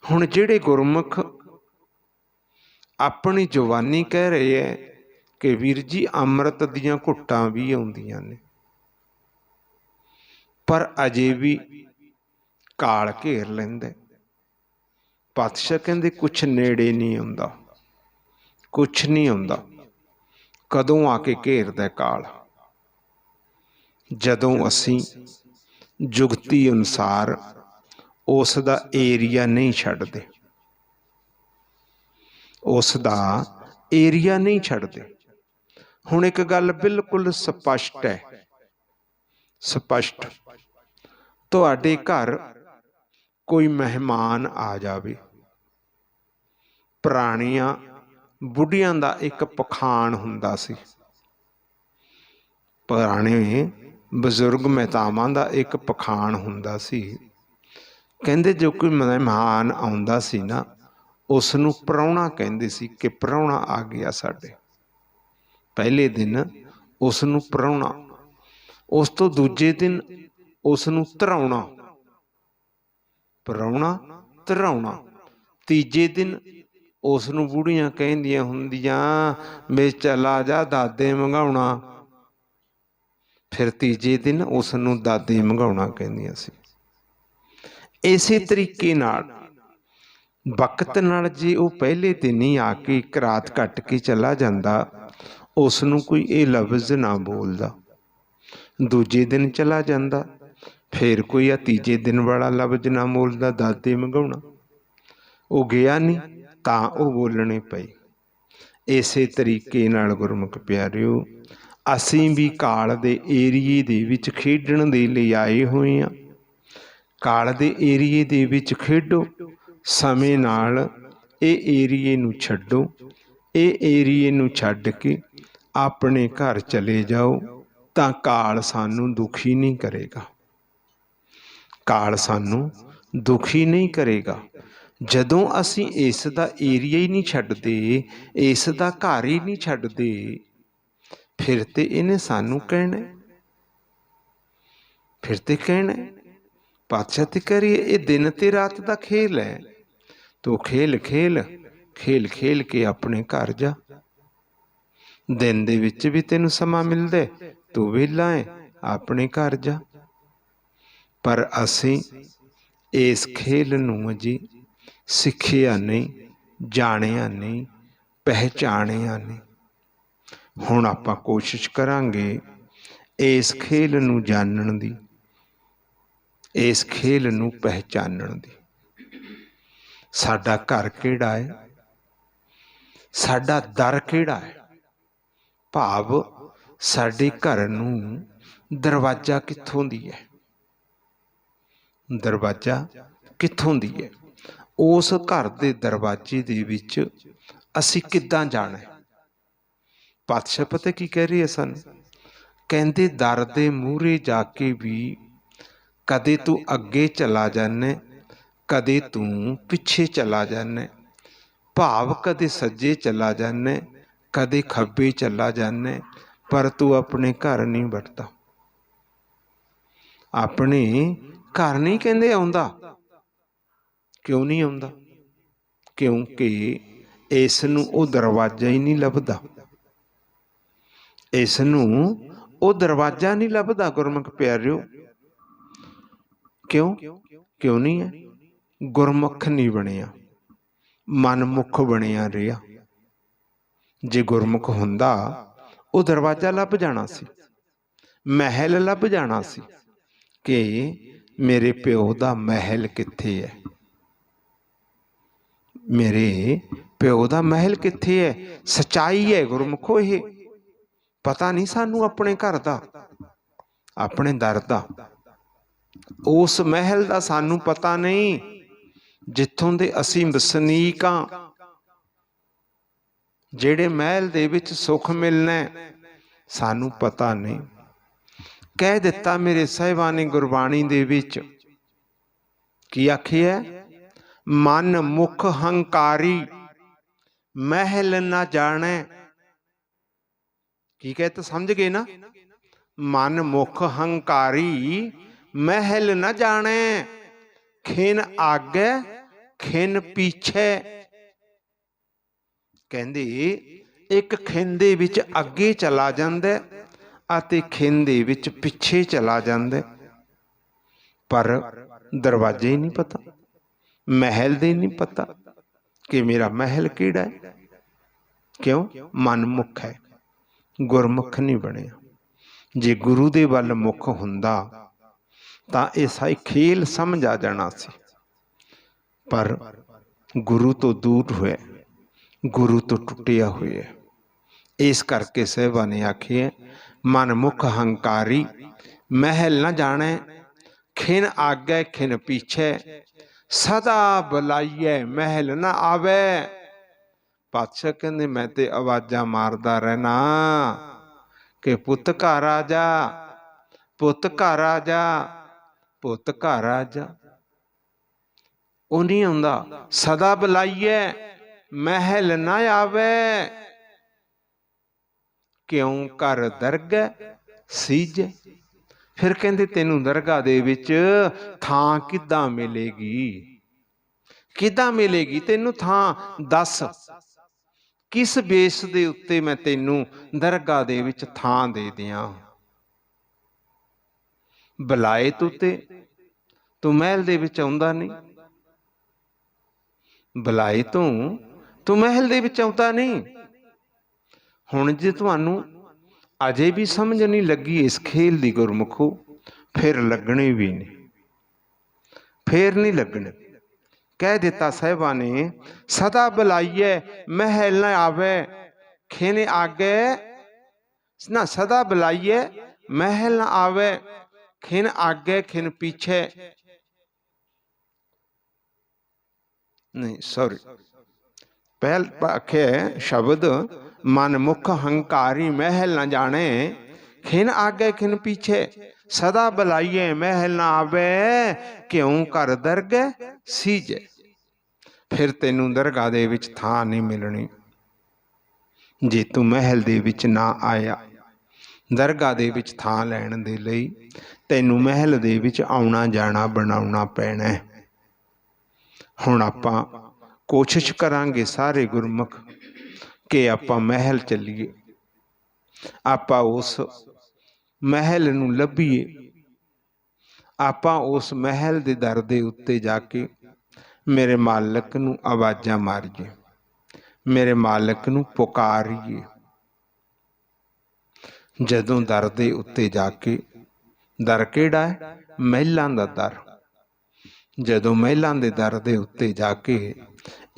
Speaker 1: ਹੁਣ ਜਿਹੜੇ ਗੁਰਮੁਖ ਆਪਣੀ ਜਵਾਨੀ ਕਹਿ ਰਹੇ ਹੈ ਕਿ ਵੀਰ ਜੀ ਅੰਮ੍ਰਿਤ ਦੀਆਂ ਘੁੱਟਾਂ ਵੀ ਆਉਂਦੀਆਂ ਨੇ, ਪਰ ਅਜੇ ਵੀ ਕਾਲ ਘੇਰ ਲੈਂਦਾ। ਪਾਤਸ਼ਾਹ ਕਹਿੰਦੇ ਕੁਛ ਨੇੜੇ ਨਹੀਂ ਆਉਂਦਾ, ਕੁਛ ਨਹੀਂ ਆਉਂਦਾ। ਕਦੋਂ ਆ ਕੇ ਘੇਰਦਾ ਕਾਲ? ਜਦੋਂ ਅਸੀਂ ਜੁਗਤੀ ਅਨੁਸਾਰ ਉਸ ਦਾ ਏਰੀਆ ਨਹੀਂ ਛੱਡਦੇ, ਉਸ ਦਾ ਏਰੀਆ ਨਹੀਂ ਛੱਡਦੇ। ਹੁਣ ਇੱਕ ਗੱਲ ਬਿਲਕੁਲ ਸਪਸ਼ਟ ਹੈ, ਸਪਸ਼ਟ। ਤੁਹਾਡੇ ਘਰ ਕੋਈ ਮਹਿਮਾਨ ਆ ਜਾਵੇ, ਪੁਰਾਣੀਆਂ ਬੁੱਢੀਆਂ ਦਾ ਇੱਕ ਪਖਾਨ ਹੁੰਦਾ ਸੀ, ਪੁਰਾਣੇ ਬਜ਼ੁਰਗ ਮਹਿਤਾਵਾਂ ਦਾ ਇੱਕ ਪਖਾਨ ਹੁੰਦਾ ਸੀ। ਕਹਿੰਦੇ ਜੋ ਕੋਈ ਮਹਿਮਾਨ ਆਉਂਦਾ ਸੀ ਨਾ, ਉਸ ਨੂੰ ਪ੍ਰਾਹੁਣਾ ਕਹਿੰਦੇ ਸੀ ਕਿ ਪ੍ਰਾਹੁਣਾ ਆ ਗਿਆ ਸਾਡੇ। ਪਹਿਲੇ ਦਿਨ ਉਸ ਨੂੰ ਪ੍ਰਾਹੁਣਾ, ਉਸ ਤੋਂ ਦੂਜੇ ਦਿਨ ਉਸ ਨੂੰ ਧਰਾਉਣਾ, ਪ੍ਰਾਹੁਣਾ ਧਰਾਉਣਾ। ਤੀਜੇ ਦਿਨ ਉਸ ਨੂੰ ਬੁੜੀਆਂ ਕਹਿੰਦੀਆਂ ਹੁੰਦੀਆਂ ਵੇ ਚਲਾ ਜਾ ਦਾਦੇ ਮੰਗਾਉਣਾ। ਫਿਰ ਤੀਜੇ ਦਿਨ ਉਸ ਨੂੰ ਦਾਦੇ ਮੰਗਾਉਣਾ ਕਹਿੰਦੀਆਂ ਸੀ। ਇਸੇ ਤਰੀਕੇ ਨਾਲ ਵਕਤ ਨਾਲ ਜੇ ਉਹ ਪਹਿਲੇ ਦਿਨ ਹੀ ਆ ਕੇ ਇੱਕ ਰਾਤ ਕੱਟ ਕੇ ਚਲਾ ਜਾਂਦਾ, ਉਸ ਨੂੰ ਕੋਈ ਇਹ ਲਫ਼ਜ਼ ਨਾ ਬੋਲਦਾ। ਦੂਜੇ ਦਿਨ ਚਲਾ ਜਾਂਦਾ, ਫਿਰ ਕੋਈ ਆ ਤੀਜੇ ਦਿਨ ਵਾਲਾ ਲਫ਼ਜ਼ ਨਾ ਬੋਲਦਾ, ਦਾਦੇ ਮੰਗਾਉਣਾ। ਉਹ ਗਿਆ ਨਹੀਂ ਤਾਂ ਉਹ ਬੋਲਣੇ ਪਏ। ਇਸੇ ਤਰੀਕੇ ਨਾਲ ਗੁਰਮੁਖ ਪਿਆਰਿਓ, ਅਸੀਂ ਵੀ ਕਾਲ ਦੇ ਏਰੀਏ ਦੇ ਵਿੱਚ ਖੇਡਣ ਦੇ ਲਈ ਆਏ ਹੋਏ ਹਾਂ। ਕਾਲ ਦੇ ਏਰੀਏ ਦੇ ਵਿੱਚ ਖੇਡੋ, ਸਮੇਂ ਨਾਲ ਇਹ ਏਰੀਏ ਨੂੰ ਛੱਡੋ। ਇਹ ਏਰੀਏ ਨੂੰ ਛੱਡ ਕੇ ਆਪਣੇ ਘਰ ਚਲੇ ਜਾਓ ਤਾਂ ਕਾਲ ਸਾਨੂੰ ਦੁਖੀ ਨਹੀਂ ਕਰੇਗਾ। ਕਾਲ ਸਾਨੂੰ ਦੁਖੀ ਨਹੀਂ ਕਰੇਗਾ। ਜਦੋਂ ਅਸੀਂ ਇਸ ਦਾ ਏਰੀਆ ਹੀ ਨਹੀਂ ਛੱਡਦੇ, ਇਸ ਦਾ ਘਰ ਹੀ ਨਹੀਂ ਛੱਡਦੇ, ਫਿਰ ਤੇ ਇਹਨੇ ਸਾਨੂੰ ਕਹਿਣਾ, ਫਿਰ ਤੇ ਕਹਿਣਾ। ਪਾਤਸ਼ਾਹ ਤੇ ਕਰੀਏ ਇਹ ਦਿਨ ਤੇ ਰਾਤ ਦਾ ਖੇਲ ਹੈ, ਤੂੰ ਖੇਲ ਖੇਲ ਖੇਲ ਖੇਲ ਕੇ ਆਪਣੇ ਘਰ ਜਾ। ਦਿਨ ਦੇ ਵਿੱਚ ਵੀ ਤੈਨੂੰ ਸਮਾਂ ਮਿਲਦਾ, ਤੂੰ ਵਿਹਲਾ ਹੈ, ਆਪਣੇ ਘਰ ਜਾ। ਪਰ ਅਸੀਂ ਇਸ ਖੇਲ ਨੂੰ ਅਜੇ ਸਿੱਖਿਆ ਨਹੀਂ, ਜਾਣਿਆ ਨਹੀਂ, ਪਹਿਚਾਣਿਆ ਨਹੀਂ। ਹੁਣ ਆਪਾਂ ਕੋਸ਼ਿਸ਼ ਕਰਾਂਗੇ ਇਸ ਖੇਲ ਨੂੰ ਜਾਣਨ ਦੀ, ਇਸ ਖੇਲ ਨੂੰ ਪਹਿਚਾਨਣ ਦੀ। ਸਾਡਾ ਘਰ ਕਿਹੜਾ ਹੈ, ਸਾਡਾ ਦਰ ਕਿਹੜਾ ਹੈ, ਭਾਵ ਸਾਡੇ ਘਰ ਨੂੰ ਦਰਵਾਜ਼ਾ ਕਿੱਥੋਂ ਦੀ ਹੈ, ਦਰਵਾਜ਼ਾ ਕਿੱਥੋਂ ਦੀ ਹੈ। ਉਸ ਘਰ ਦੇ ਦਰਵਾਜ਼ੇ ਦੇ ਵਿੱਚ ਅਸੀਂ ਕਿੱਦਾਂ ਜਾਣਾ ਹੈ। ਪਾਤਸ਼ਾਹ ਪਤਾ ਕੀ ਕਹਿ ਰਹੇ ਸਾਨੂੰ, ਕਹਿੰਦੇ ਦਰ ਦੇ ਮੂਹਰੇ ਜਾ ਕੇ ਵੀ ਕਦੇ ਤੂੰ ਅੱਗੇ ਚਲਾ ਜਾਨਾ, ਕਦੇ ਤੂੰ ਪਿੱਛੇ ਚਲਾ ਜਾਨਾ, ਭਾਵ ਕਦੇ ਸੱਜੇ ਚਲਾ ਜਾਨਾ, ਕਦੇ ਖੱਬੇ ਚਲਾ ਜਾਨਾ, ਪਰ ਤੂੰ ਆਪਣੇ ਘਰ ਨਹੀਂ ਵੜਦਾ। ਆਪਣੇ ਘਰ ਨਹੀਂ ਕਹਿੰਦੇ ਆਉਂਦਾ। ਕਿਉਂ ਨਹੀਂ ਆਉਂਦਾ? ਕਿਉਂਕਿ ਇਸ ਨੂੰ ਉਹ ਦਰਵਾਜ਼ਾ ਹੀ ਨਹੀਂ ਲੱਭਦਾ, ਇਸ ਨੂੰ ਉਹ ਦਰਵਾਜ਼ਾ ਨਹੀਂ ਲੱਭਦਾ ਗੁਰਮੁਖ ਪਿਆਰਿਓ। ਕਿਉਂ? ਕਿਉਂ ਨਹੀਂ ਹੈ? ਗੁਰਮੁਖ ਨਹੀਂ ਬਣਿਆ, ਮਨਮੁਖ ਬਣਿਆ ਰਿਹਾ। ਜੇ ਗੁਰਮੁਖ ਹੁੰਦਾ ਉਹ ਦਰਵਾਜ਼ਾ ਲੱਭ ਜਾਣਾ ਸੀ, ਮਹਿਲ ਲੱਭ ਜਾਣਾ ਸੀ ਕਿ ਮੇਰੇ ਪਿਓ ਦਾ ਮਹਿਲ ਕਿੱਥੇ ਹੈ, ਮੇਰੇ ਪਿਓ ਦਾ ਮਹਿਲ ਕਿੱਥੇ ਹੈ। ਸੱਚਾਈ ਹੈ ਗੁਰਮੁਖੋ, ਇਹ ਪਤਾ ਨਹੀਂ ਸਾਨੂੰ ਆਪਣੇ ਘਰ ਦਾ, ਆਪਣੇ ਦਰ ਦਾ, ਉਸ ਮਹਿਲ ਦਾ ਸਾਨੂੰ ਪਤਾ ਨਹੀਂ ਜਿੱਥੋਂ ਦੇ ਅਸੀਂ ਵਸਨੀਕ ਹਾਂ, ਜਿਹੜੇ ਮਹਿਲ ਦੇ ਵਿੱਚ ਸੁੱਖ ਮਿਲਣਾ ਸਾਨੂੰ ਪਤਾ ਨਹੀਂ। ਕਹਿ ਦਿੱਤਾ ਮੇਰੇ ਸਾਹਿਬਾਨ ਨੇ ਗੁਰਬਾਣੀ ਦੇ ਵਿੱਚ, ਕੀ ਆਖਿਆ? ਮਨ ਮੁਖ ਹੰਕਾਰੀ ਮਹਿਲ ਨਾ ਜਾਣੈ। ਕੀ ਕਹੇ ਤਾਂ ਸਮਝ ਗਏ ਨਾ? ਮਨ ਮੁਖ ਹੰਕਾਰੀ ਮਹਿਲ ਨਾ ਜਾਣੈ, ਖਿਨ ਆਗੇ ਖਿਨ ਪਿੱਛੇ। ਕਹਿੰਦੇ ਇੱਕ ਖਿਨ ਦੇ ਵਿੱਚ ਅੱਗੇ ਚਲਾ ਜਾਂਦਾ ਅਤੇ ਖਿਨ ਦੇ ਵਿੱਚ ਪਿੱਛੇ ਚਲਾ ਜਾਂਦਾ, ਪਰ ਦਰਵਾਜ਼ੇ ਹੀ ਨਹੀਂ ਪਤਾ, ਮਹਿਲ ਦੇ ਨਹੀਂ ਪਤਾ ਕਿ ਮੇਰਾ ਮਹਿਲ ਕਿਹੜਾ ਹੈ। ਕਿਉਂ? ਮਨਮੁਖ ਹੈ, ਗੁਰਮੁਖ ਨਹੀਂ ਬਣਿਆ। ਜੇ ਗੁਰੂ ਦੇ ਵੱਲ ਮੁਖ ਹੁੰਦਾ ਤਾਂ ਇਹ ਸਾਰੀ ਖੇਲ ਸਮਝ ਆ ਜਾਣਾ ਸੀ, ਪਰ ਗੁਰੂ ਤੋਂ ਦੂਰ ਹੋਇਆ, ਗੁਰੂ ਤੋਂ ਟੁੱਟਿਆ ਹੋਇਆ। ਇਸ ਕਰਕੇ ਸਾਹਿਬਾਂ ਨੇ ਆਖਿਆ ਮਨਮੁਖ ਹੰਕਾਰੀ ਮਹਿਲ ਨਾ ਜਾਣੈ, ਖਿਨ ਆਗੇ ਖਿਨ ਪਿੱਛੇ, ਸਦਾ ਬੁਲਾਈਏ ਮਹਿਲ ਨਾ ਆਵੇ। ਪਾਤਸ਼ਾਹ ਕਹਿੰਦੇ ਮੈਂ ਤੇ ਆਵਾਜ਼ਾਂ ਮਾਰਦਾ ਰਹਿਣਾ ਕਿ ਪੁੱਤ ਘਰ ਆ ਜਾ, ਪੁੱਤ ਘਰ ਆ ਜਾ, ਪੁੱਤ ਘਰ ਆ ਜਾ। ਉਹ ਨਹੀਂ ਆਉਂਦਾ। ਸਦਾ ਬੁਲਾਈਏ ਮਹਿਲ ਨਾ ਆਵੇ, ਕਿਉਂ ਕਰ ਦਰਗਹਿ ਸੀਜੈ। ਫਿਰ ਕਹਿੰਦੇ ਤੈਨੂੰ ਦਰਗਾਹ ਦੇ ਵਿੱਚ ਥਾਂ ਕਿੱਦਾਂ ਮਿਲੇਗੀ, ਕਿੱਦਾਂ ਮਿਲੇਗੀ ਤੈਨੂੰ ਥਾਂ? ਦੱਸ ਕਿਸ ਬੇਸ ਦੇ ਉੱਤੇ ਮੈਂ ਤੈਨੂੰ ਦਰਗਾਹ ਦੇ ਵਿੱਚ ਥਾਂ ਦੇ ਦਿਆਂ। ਬੁਲਾਏ ਤੂੰ ਮਹਿਲ ਦੇ ਵਿੱਚ ਆਉਂਦਾ ਨਹੀਂ, ਬੁਲਾਏ ਤੂੰ ਮਹਿਲ ਦੇ ਵਿੱਚ ਆਉਂਦਾ ਨਹੀਂ। ਹੁਣ ਜੇ ਤੁਹਾਨੂੰ ਅਜੇ ਵੀ ਸਮਝ ਨਹੀਂ ਲੱਗੀ ਇਸ ਖੇਲ ਦੀ ਗੁਰਮੁਖੋ, ਫਿਰ ਲੱਗਣੇ ਵੀ ਨਹੀਂ, ਫੇਰ ਨਹੀਂ ਲੱਗਣੇ। ਕਹਿ ਦਿੱਤਾ ਸਾਹਿਬਾਂ ਨੇ ਸਦਾ ਬੁਲਾਈਏ ਮਹਿਲ ਨਾ ਆਵੇ, ਖਿਨ ਆਗੇ ਨਾ, ਸਦਾ ਬੁਲਾਈਏ ਮਹਿਲ ਨਾ ਆਵੇ, ਖਿਨ ਆਗੇ ਖਿਨ ਪਿੱਛੇ। ਨਹੀਂ ਸੌਰੀ, ਪਹਿਲ ਆਖੇ ਸ਼ਬਦ ਮਨਮੁਖ ਹੰਕਾਰੀ ਮਹਿਲ ਨਾ ਜਾਣੇ, ਖਿਨ ਆਗੇ ਖਿਨ ਪਿੱਛੇ, ਸਦਾ ਬੁਲਾਈਏ ਮਹਿਲ ਨਾ ਆਵੇ, ਕਿਉਂ ਕਰ ਦਰਗਹਿ ਸੀਜੈ। ਫਿਰ ਤੈਨੂੰ ਦਰਗਾਹ ਦੇ ਵਿੱਚ ਥਾਂ ਨਹੀਂ ਮਿਲਣੀ ਜੇ ਤੂੰ ਮਹਿਲ ਦੇ ਵਿੱਚ ਨਾ ਆਇਆ। ਦਰਗਾਹ ਦੇ ਵਿੱਚ ਥਾਂ ਲੈਣ ਦੇ ਲਈ ਤੈਨੂੰ ਮਹਿਲ ਦੇ ਵਿੱਚ ਆਉਣਾ ਜਾਣਾ ਬਣਾਉਣਾ ਪੈਣਾ ਹੈ। ਹੁਣ ਆਪਾਂ ਕੋਸ਼ਿਸ਼ ਕਰਾਂਗੇ ਸਾਰੇ ਗੁਰਮੁਖ ਕਿ ਆਪਾਂ ਮਹਿਲ ਚੱਲੀਏ, ਆਪਾਂ ਉਸ ਮਹਿਲ ਨੂੰ ਲੱਭੀਏ, ਆਪਾਂ ਉਸ ਮਹਿਲ ਦੇ ਦਰ ਦੇ ਉੱਤੇ ਜਾ ਕੇ ਮੇਰੇ ਮਾਲਕ ਨੂੰ ਆਵਾਜ਼ਾਂ ਮਾਰੀਏ, ਮੇਰੇ ਮਾਲਕ ਨੂੰ ਪੁਕਾਰੀਏ। ਜਦੋਂ ਦਰ ਦੇ ਉੱਤੇ ਜਾ ਕੇ, ਦਰ ਕਿਹੜਾ ਹੈ? ਮਹਿਲਾਂ ਦਾ ਦਰ। ਜਦੋਂ ਮਹਿਲਾਂ ਦੇ ਦਰ ਦੇ ਉੱਤੇ ਜਾ ਕੇ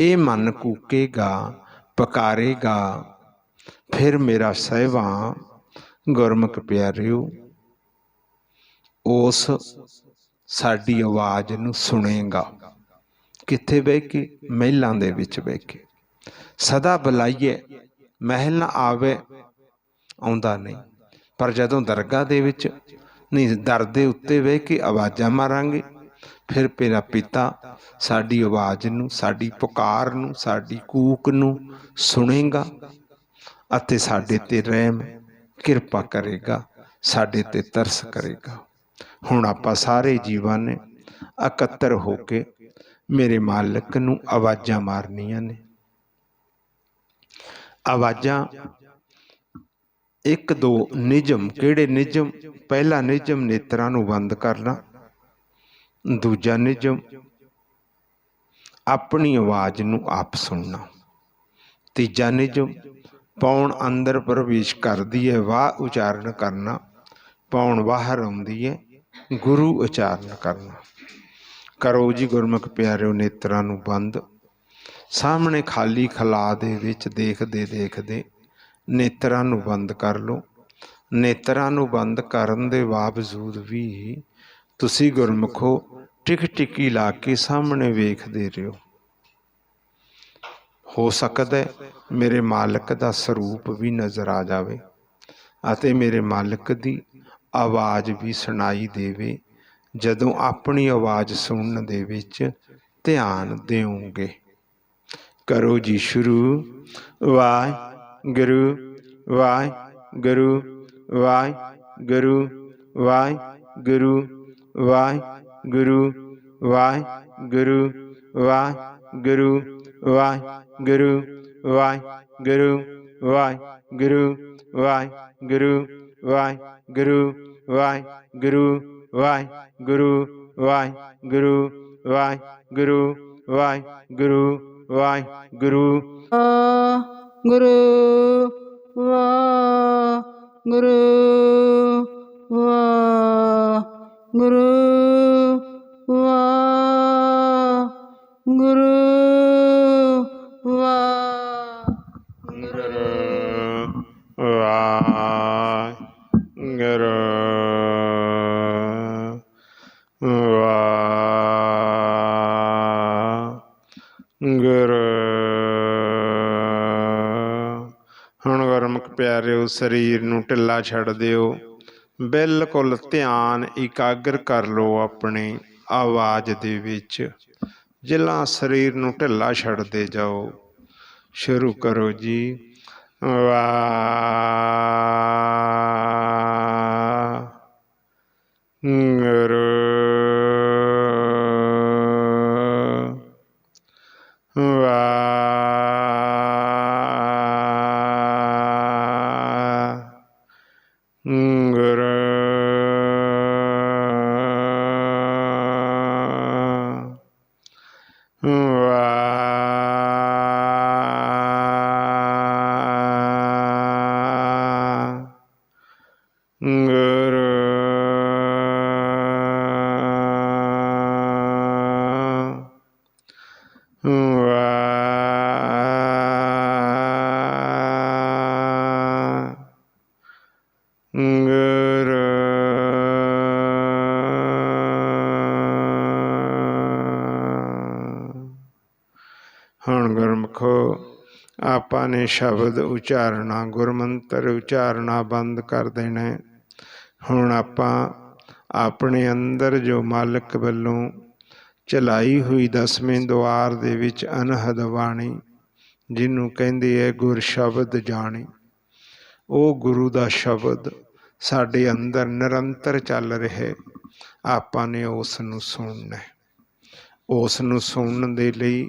Speaker 1: ਇਹ ਮਨ ਕੂਕੇਗਾ, ਪੁਕਾਰੇਗਾ, ਫਿਰ ਮੇਰਾ ਸਾਹਿਬਾਂ ਗੁਰਮੁਖ ਪਿਆਰਿਓ ਉਸ ਸਾਡੀ ਆਵਾਜ਼ ਨੂੰ ਸੁਣੇਗਾ। ਕਿੱਥੇ ਬਹਿ ਕੇ? ਮਹਿਲਾਂ ਦੇ ਵਿੱਚ ਬਹਿ ਕੇ। ਸਦਾ ਬੁਲਾਈਏ, ਮਹਿਲ ਨਾ ਆਵੇ, ਆਉਂਦਾ ਨਹੀਂ। ਪਰ ਜਦੋਂ ਦਰਗਾਹ ਦੇ ਵਿੱਚ ਨਹੀਂ, ਦਰ ਦੇ ਉੱਤੇ ਬਹਿ ਕੇ ਆਵਾਜ਼ਾਂ ਮਾਰਾਂਗੇ, ਫਿਰ ਮੇਰਾ ਪਿਤਾ ਸਾਡੀ ਆਵਾਜ਼ ਨੂੰ, ਸਾਡੀ ਪੁਕਾਰ ਨੂੰ, ਸਾਡੀ ਕੂਕ ਨੂੰ ਸੁਣੇਗਾ ਅਤੇ ਸਾਡੇ ਤੇ ਰਹਿਮ ਕਿਰਪਾ ਕਰੇਗਾ, ਸਾਡੇ ਤੇ ਤਰਸ ਕਰੇਗਾ। ਹੁਣ ਆਪਾਂ ਸਾਰੇ ਜੀਵਾਂ ਨੇ ਇਕੱਤਰ ਹੋ ਕੇ ਮੇਰੇ ਮਾਲਕ ਨੂੰ ਆਵਾਜ਼ਾਂ ਮਾਰਨੀਆਂ ਨੇ। ਆਵਾਜ਼ਾਂ ਇੱਕ ਦੋ ਨਿਯਮ। ਕਿਹੜੇ ਨਿਯਮ? ਪਹਿਲਾ ਨਿਯਮ ਨੇਤਰਾਂ ਨੂੰ ਬੰਦ ਕਰਨਾ। ਦੂਜਾ ਨਿਯਮ ਆਪਣੀ ਆਵਾਜ਼ ਨੂੰ ਆਪ ਸੁਣਨਾ। ਤੀਜਾ ਨਿਯਮ ਪੌਣ ਅੰਦਰ ਪ੍ਰਵੇਸ਼ ਕਰਦੀ ਹੈ, ਵਾਹ ਉਚਾਰਨ ਕਰਨਾ। ਪੌਣ ਬਾਹਰ ਆਉਂਦੀ ਹੈ, ਗੁਰੂ ਉਚਾਰਨ ਕਰਨਾ। ਕਰੋ ਜੀ ਗੁਰਮੁਖ ਪਿਆਰਿਓ ਨੇਤਰਾਂ ਨੂੰ ਬੰਦ। ਸਾਹਮਣੇ ਖਾਲੀ ਖਲਾ ਦੇ ਵਿੱਚ ਦੇਖਦੇ ਦੇਖਦੇ ਨੇਤਰਾਂ ਨੂੰ ਬੰਦ ਕਰ ਲਓ। ਨੇਤਰਾਂ ਨੂੰ ਬੰਦ ਕਰਨ ਦੇ ਬਾਵਜੂਦ ਵੀ ਤੁਸੀਂ ਗੁਰਮੁਖੋ ਟਿਕ ਟਿਕੀ ਲਾ ਕੇ ਸਾਹਮਣੇ ਵੇਖਦੇ ਰਹੋ। ਹੋ ਸਕਦਾ ਮੇਰੇ ਮਾਲਕ ਦਾ ਸਰੂਪ ਵੀ ਨਜ਼ਰ ਆ ਜਾਵੇ ਅਤੇ ਮੇਰੇ ਮਾਲਕ ਦੀ ਆਵਾਜ਼ ਵੀ ਸੁਣਾਈ ਦੇਵੇ ਜਦੋਂ ਆਪਣੀ ਆਵਾਜ਼ ਸੁਣਨ ਦੇ ਵਿੱਚ ਧਿਆਨ ਦਿਓਗੇ। ਕਰੋ ਜੀ ਸ਼ੁਰੂ। ਵਾਹਿਗੁਰੂ ਵਾਹਿਗੁਰੂ ਵਾਹਿਗੁਰੂ ਵਾਹਿਗੁਰੂ ਵਾਹਿਗੁਰੂ ਵਾਹਿਗੁਰੂ ਵਾਹਿਗੁਰੂ ਵਾਹਿਗੁਰੂ ਵਾਹਿਗੁਰੂ ਵਾਹਿਗੁਰੂ ਵਾਹਿਗੁਰੂ ਵਾਹਿਗੁਰੂ ਵਾਹਿਗੁਰੂ ਵਾਹਿਗੁਰੂ ਵਾਹਿਗੁਰੂ ਵਾਹਿਗੁਰੂ ਵਾਹਿਗੁਰੂ ਵਾਹਿਗੁਰੂ।
Speaker 2: ਗੁਰੂ ਵਾਹਿਗੁਰੂ ਵਾਹਿਗੁਰੂ ਵਾਹਿਗੁਰੂ
Speaker 1: ਹੁਣ ਗੁਰਮੁਖ ਪਿਆਰਿਓ ਸਰੀਰ ਨੂੰ ਢਿੱਲਾ ਛੱਡ ਦਿਓ। ਬਿਲਕੁਲ ਧਿਆਨ ਇਕਾਗਰ ਕਰ ਲਓ ਆਪਣੀ ਆਵਾਜ਼ ਦੇ ਵਿੱਚ। ਜਿਲਾ ਸਰੀਰ ਨੂੰ ਢਿੱਲਾ ਛੱਡਦੇ ਜਾਓ। ਸ਼ੁਰੂ ਕਰੋ ਜੀ। ਵਾਹਿਗੁਰੂ ਹੁਣ ਗੁਰਮੁਖੋ ਆਪਾਂ ਨੇ ਸ਼ਬਦ ਉਚਾਰਨਾ, ਗੁਰਮੰਤਰ ਉਚਾਰਨਾ ਬੰਦ ਕਰ ਦੇਣਾ। ਹੁਣ ਆਪਾਂ ਆਪਣੇ ਅੰਦਰ ਜੋ ਮਾਲਕ ਵੱਲੋਂ ਚਲਾਈ ਹੋਈ 10ਵੇਂ ਦੁਆਰ ਦੇ ਵਿੱਚ ਅਨਹਦ ਬਾਣੀ, ਜਿਹਨੂੰ ਕਹਿੰਦੇ ਹੈ ਗੁਰ ਸ਼ਬਦ ਜਾਣੀ। ਉਹ ਗੁਰੂ ਦਾ ਸ਼ਬਦ ਸਾਡੇ ਅੰਦਰ ਨਿਰੰਤਰ ਚੱਲ ਰਿਹਾ, ਆਪਾਂ ਨੇ ਉਸ ਨੂੰ ਸੁਣਨਾ। ਉਸ ਨੂੰ ਸੁਣਨ ਦੇ ਲਈ